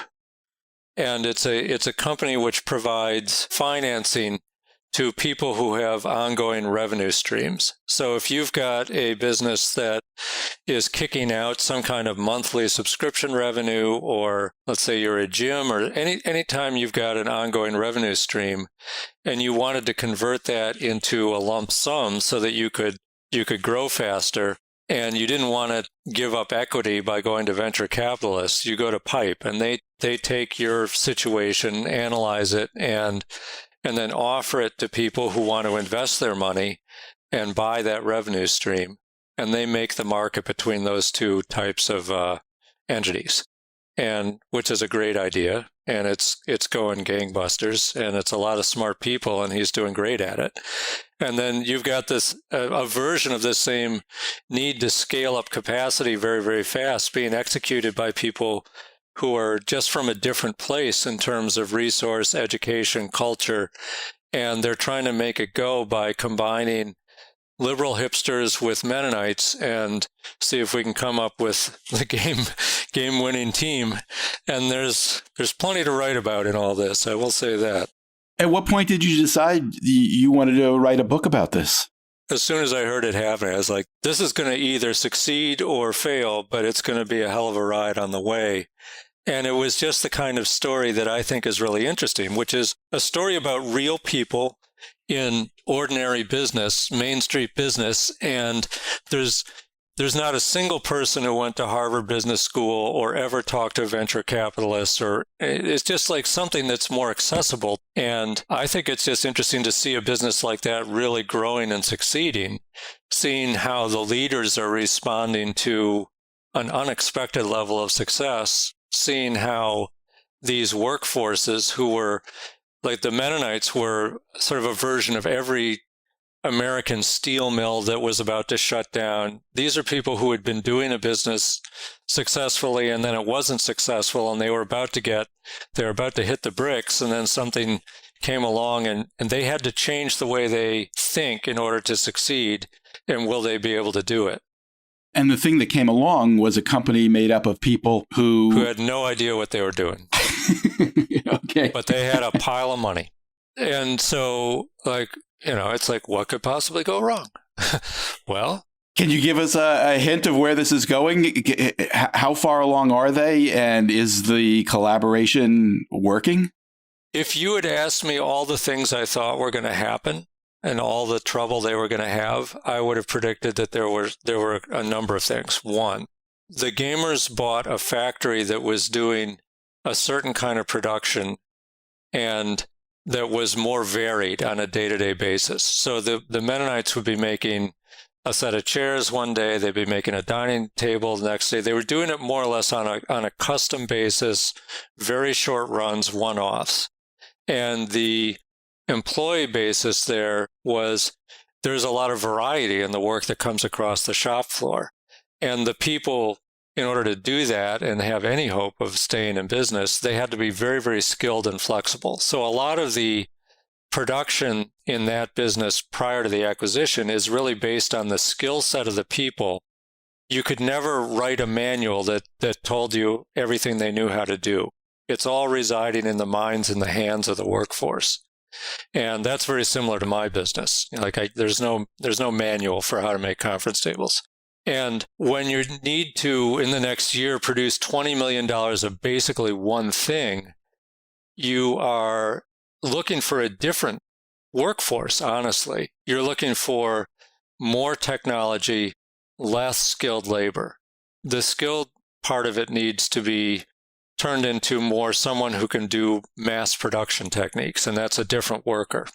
and it's a company which provides financing to people who have ongoing revenue streams. So if you've got a business that is kicking out some kind of monthly subscription revenue, or let's say you're a gym, or any time you've got an ongoing revenue stream and you wanted to convert that into a lump sum so that you could grow faster, and you didn't want to give up equity by going to venture capitalists, you go to Pipe, and they take your situation, analyze it, and then offer it to people who want to invest their money and buy that revenue stream. And they make the market between those two types of entities, and which is a great idea. And it's going gangbusters, and it's a lot of smart people, and he's doing great at it. And then you've got this a version of this same need to scale up capacity very, very fast being executed by people who are just from a different place in terms of resource, education, culture, and they're trying to make it go by combining liberal hipsters with Mennonites and see if we can come up with the game-winning team. And there's plenty to write about in all this, I will say that. At what point did you decide you wanted to write a book about this? As soon as I heard it happening, I was like, this is going to either succeed or fail, but it's going to be a hell of a ride on the way. And it was just the kind of story that I think is really interesting, which is a story about real people in ordinary business, Main Street business. And there's not a single person who went to Harvard Business School or ever talked to venture capitalists, or it's just like something that's more accessible. And I think it's just interesting to see a business like that really growing and succeeding, seeing how the leaders are responding to an unexpected level of success, seeing how these workforces who were, like the Mennonites were sort of a version of every American steel mill that was about to shut down. These are people who had been doing a business successfully, and then it wasn't successful, and they were about to hit the bricks, and then something came along, and they had to change the way they think in order to succeed. And will they be able to do it? And the thing that came along was a company made up of people who had no idea what they were doing. Okay. But they had a pile of money. And so, it's like, what could possibly go wrong? Well, can you give us a hint of where this is going? How far along are they? And is the collaboration working? If you had asked me all the things I thought were going to happen and all the trouble they were going to have, I would have predicted that there were a number of things. One, the gamers bought a factory that was doing a certain kind of production and that was more varied on a day-to-day basis. So the Mennonites would be making a set of chairs one day, they'd be making a dining table the next day. They were doing it more or less on a custom basis, very short runs, one-offs. And the employee basis there's a lot of variety in the work that comes across the shop floor. And the people, in order to do that and have any hope of staying in business, they had to be very, very skilled and flexible. So a lot of the production in that business prior to the acquisition is really based on the skill set of the people. You could never write a manual that told you everything they knew how to do. It's all residing in the minds and the hands of the workforce. And that's very similar to my business. There's no manual for how to make conference tables. And when you need to, in the next year, produce $20 million of basically one thing, you are looking for a different workforce, honestly. You're looking for more technology, less skilled labor. The skilled part of it needs to be turned into more someone who can do mass production techniques, and that's a different worker.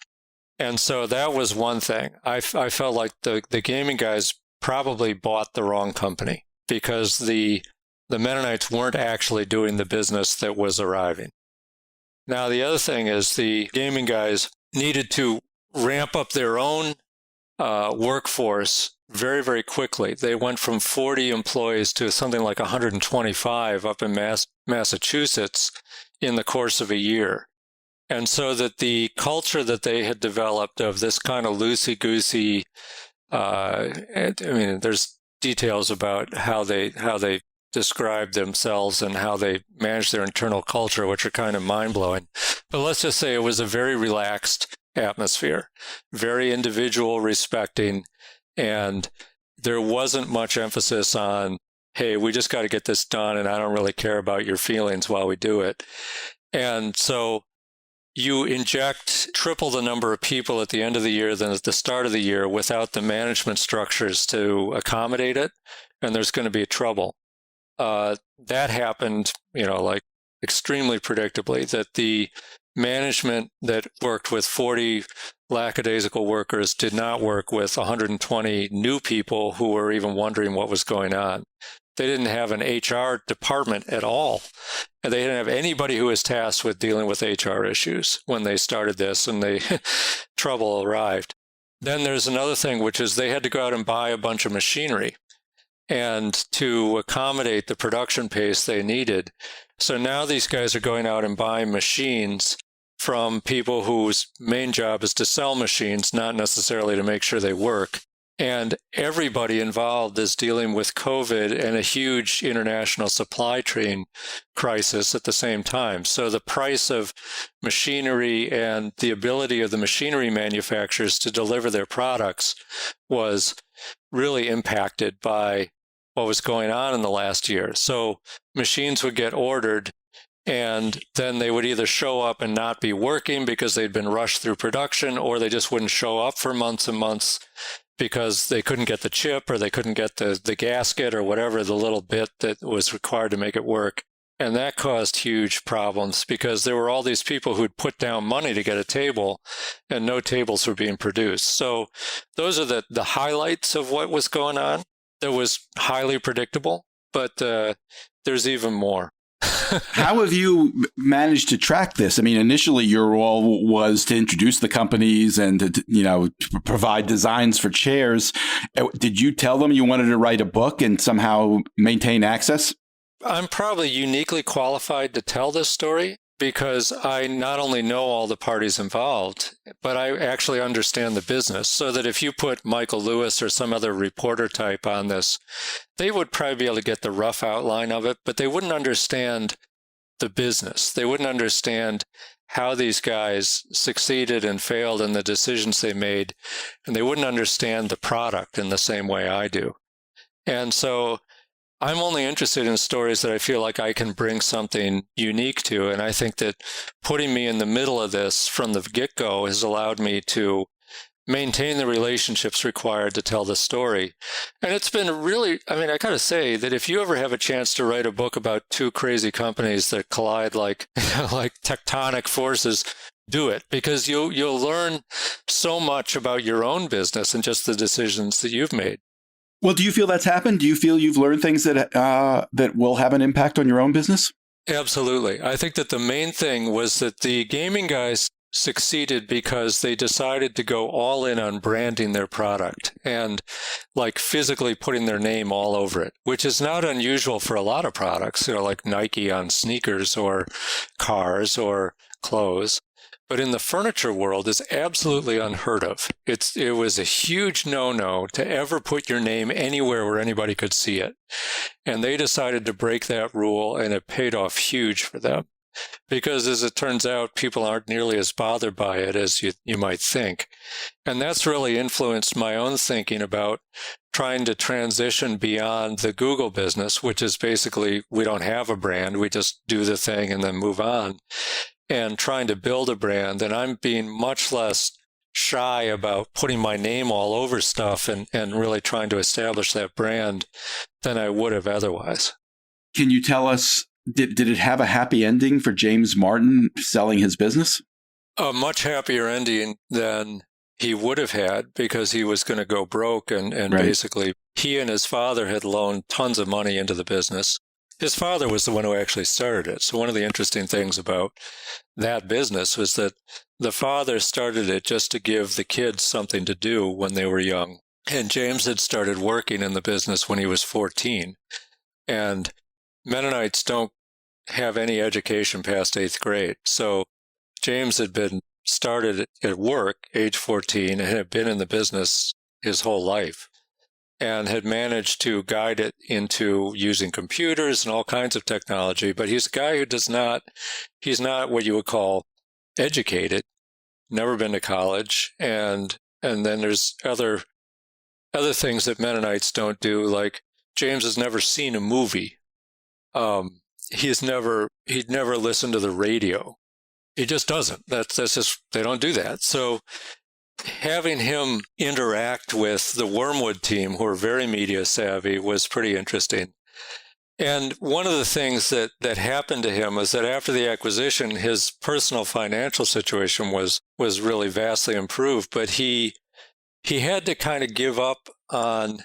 And so that was one thing. I felt like the gaming guys probably bought the wrong company because the Mennonites weren't actually doing the business that was arriving. Now, the other thing is the gaming guys needed to ramp up their own workforce very, very quickly. They went from 40 employees to something like 125 up in Massachusetts in the course of a year. And so that the culture that they had developed of this kind of loosey-goosey, there's details about how they describe themselves and how they manage their internal culture, which are kind of mind-blowing. But let's just say it was a very relaxed atmosphere, very individual respecting, and there wasn't much emphasis on, hey, we just got to get this done and I don't really care about your feelings while we do it. And so you inject triple the number of people at the end of the year than at the start of the year without the management structures to accommodate it, and there's going to be trouble. That happened, like extremely predictably, that the management that worked with 40 lackadaisical workers did not work with 120 new people who were even wondering what was going on. They didn't have an HR department at all. And they didn't have anybody who was tasked with dealing with HR issues when they started this and trouble arrived. Then there's another thing, which is they had to go out and buy a bunch of machinery and to accommodate the production pace they needed. So now these guys are going out and buying machines from people whose main job is to sell machines, not necessarily to make sure they work. And everybody involved is dealing with COVID and a huge international supply chain crisis at the same time. So the price of machinery and the ability of the machinery manufacturers to deliver their products was really impacted by what was going on in the last year. So machines would get ordered, and then they would either show up and not be working because they'd been rushed through production, or they just wouldn't show up for months and months because they couldn't get the chip or they couldn't get the gasket or whatever, the little bit that was required to make it work. And that caused huge problems because there were all these people who'd put down money to get a table and no tables were being produced. So those are the highlights of what was going on. That was highly predictable, but there's even more. How have you managed to track this? I mean, initially your role was to introduce the companies and to provide designs for chairs. Did you tell them you wanted to write a book and somehow maintain access? I'm probably uniquely qualified to tell this story because I not only know all the parties involved, but I actually understand the business. So that if you put Michael Lewis or some other reporter type on this, they would probably be able to get the rough outline of it, but they wouldn't understand the business. They wouldn't understand how these guys succeeded and failed in the decisions they made, and they wouldn't understand the product in the same way I do. And so I'm only interested in stories that I feel like I can bring something unique to. And I think that putting me in the middle of this from the get-go has allowed me to maintain the relationships required to tell the story. And it's been really, I got to say that if you ever have a chance to write a book about two crazy companies that collide like tectonic forces, do it, because you'll learn so much about your own business and just the decisions that you've made. Well, do you feel that's happened? Do you feel you've learned things that will have an impact on your own business? Absolutely. I think that the main thing was that the gaming guys succeeded because they decided to go all in on branding their product and like physically putting their name all over it, which is not unusual for a lot of products, like Nike on sneakers or cars or clothes. But in the furniture world, is absolutely unheard of. It was a huge no-no to ever put your name anywhere where anybody could see it. And they decided to break that rule, and it paid off huge for them. Because as it turns out, people aren't nearly as bothered by it as you might think. And that's really influenced my own thinking about trying to transition beyond the Google business, which is basically we don't have a brand, we just do the thing and then move on. And trying to build a brand, and I'm being much less shy about putting my name all over stuff and really trying to establish that brand than I would have otherwise. Can you tell us, did it have a happy ending for James Martin selling his business? a much happier ending than he would have had, because he was going to go broke, and Right. basically he and his father had loaned tons of money into the business. His father was the one who actually started it. So one of the interesting things about that business was that the father started it just to give the kids something to do when they were young. And James had started working in the business when he was 14. And Mennonites don't have any education past 8th grade. So James had been started at work age 14 and had been in the business his whole life, and had managed to guide it into using computers and all kinds of technology. But he's a guy who he's not what you would call educated, never been to college. And then there's other things that Mennonites don't do, like James has never seen a movie. He'd never listened to the radio. He just doesn't. That's just, they don't do that. So having him interact with the Wormwood team, who are very media savvy, was pretty interesting. And one of the things that happened to him was that after the acquisition, his personal financial situation was really vastly improved, but he had to kind of give up on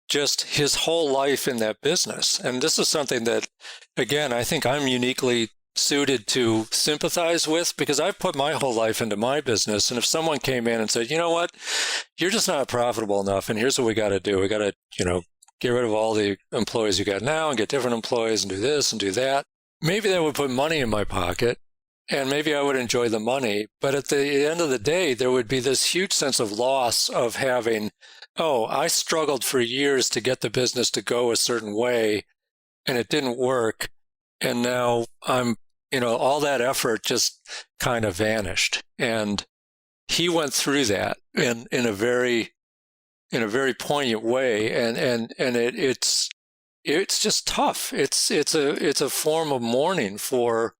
just his whole life in that business. And this is something that, again, I think I'm uniquely suited to sympathize with, because I've put my whole life into my business. And if someone came in and said, you know what, you're just not profitable enough, and here's what we got to do. We got to, get rid of all the employees you got now and get different employees and do this and do that. Maybe that would put money in my pocket, and maybe I would enjoy the money. But at the end of the day, there would be this huge sense of loss of having, I struggled for years to get the business to go a certain way, and it didn't work. And now I'm, all that effort just kind of vanished. And he went through that in a very poignant way. And it's just tough. It's a form of mourning for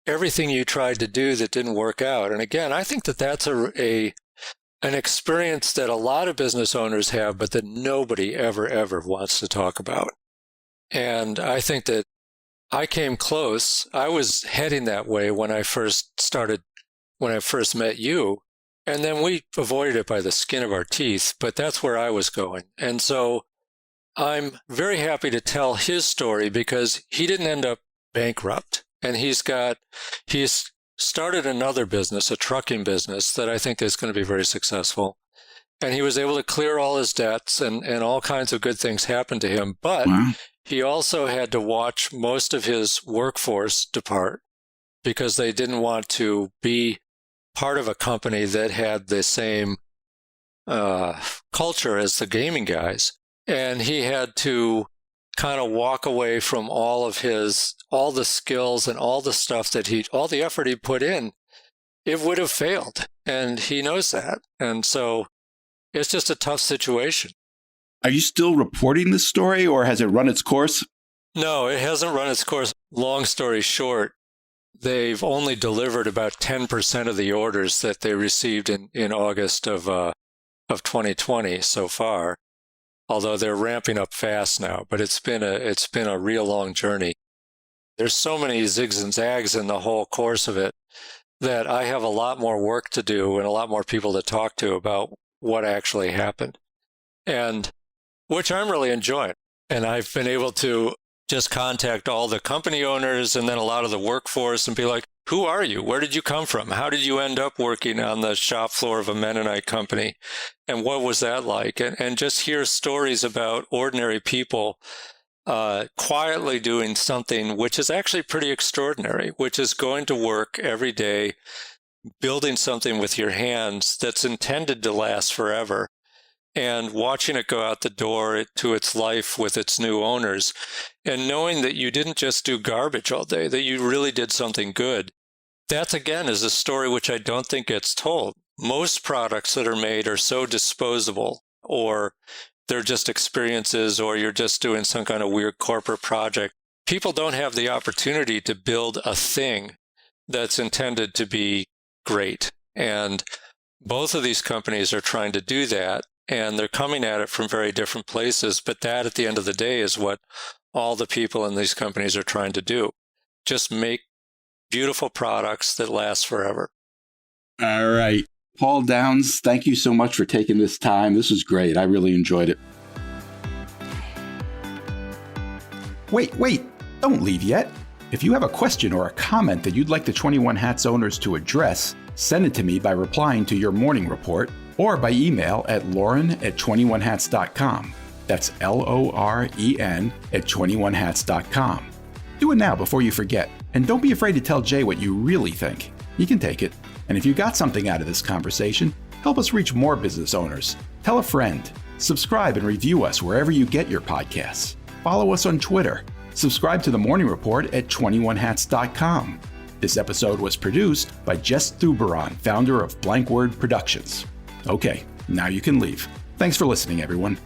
everything you tried to do that didn't work out. And again, I think that's an experience that a lot of business owners have, but that nobody ever wants to talk about. And I think that I came close. I was heading that way when I first met you. And then we avoided it by the skin of our teeth, but that's where I was going. And so I'm very happy to tell his story, because he didn't end up bankrupt. And he's started another business, a trucking business, that I think is going to be very successful. And he was able to clear all his debts, and all kinds of good things happened to him. But Wow. He also had to watch most of his workforce depart, because they didn't want to be part of a company that had the same culture as the gaming guys. And he had to kind of walk away from all the skills and all the stuff all the effort he put in. It would have failed. And he knows that. And so it's just a tough situation. Are you still reporting this story, or has it run its course? No, it hasn't run its course. Long story short, they've only delivered about 10% of the orders that they received in August of 2020 so far. Although they're ramping up fast now, but it's been a real long journey. There's so many zigs and zags in the whole course of it that I have a lot more work to do and a lot more people to talk to about what actually happened, and which I'm really enjoying. And I've been able to just contact all the company owners and then a lot of the workforce and be like, who are you? Where did you come from? How did you end up working on the shop floor of a Mennonite company? And what was that like? And just hear stories about ordinary people quietly doing something which is actually pretty extraordinary, which is going to work every day, building something with your hands that's intended to last forever, and watching it go out the door to its life with its new owners, and knowing that you didn't just do garbage all day, that you really did something good. That, again, is a story which I don't think gets told. Most products that are made are so disposable, or they're just experiences, or you're just doing some kind of weird corporate project. People don't have the opportunity to build a thing that's intended to be great. And both of these companies are trying to do that, and they're coming at it from very different places. But that, at the end of the day, is what all the people in these companies are trying to do. Just make beautiful products that last forever. All right. Paul Downs, thank you so much for taking this time. This was great. I really enjoyed it. Wait. Don't leave yet. If you have a question or a comment that you'd like the 21 Hats owners to address, send it to me by replying to your morning report or by email at lauren@21hats.com. That's LOREN@21hats.com. Do it now before you forget. And don't be afraid to tell Jay what you really think. He can take it. And if you got something out of this conversation, help us reach more business owners. Tell a friend. Subscribe and review us wherever you get your podcasts. Follow us on Twitter. Subscribe to the Morning Report at 21hats.com. This episode was produced by Jess Thuberon, founder of Blank Word Productions. Okay, now you can leave. Thanks for listening, everyone.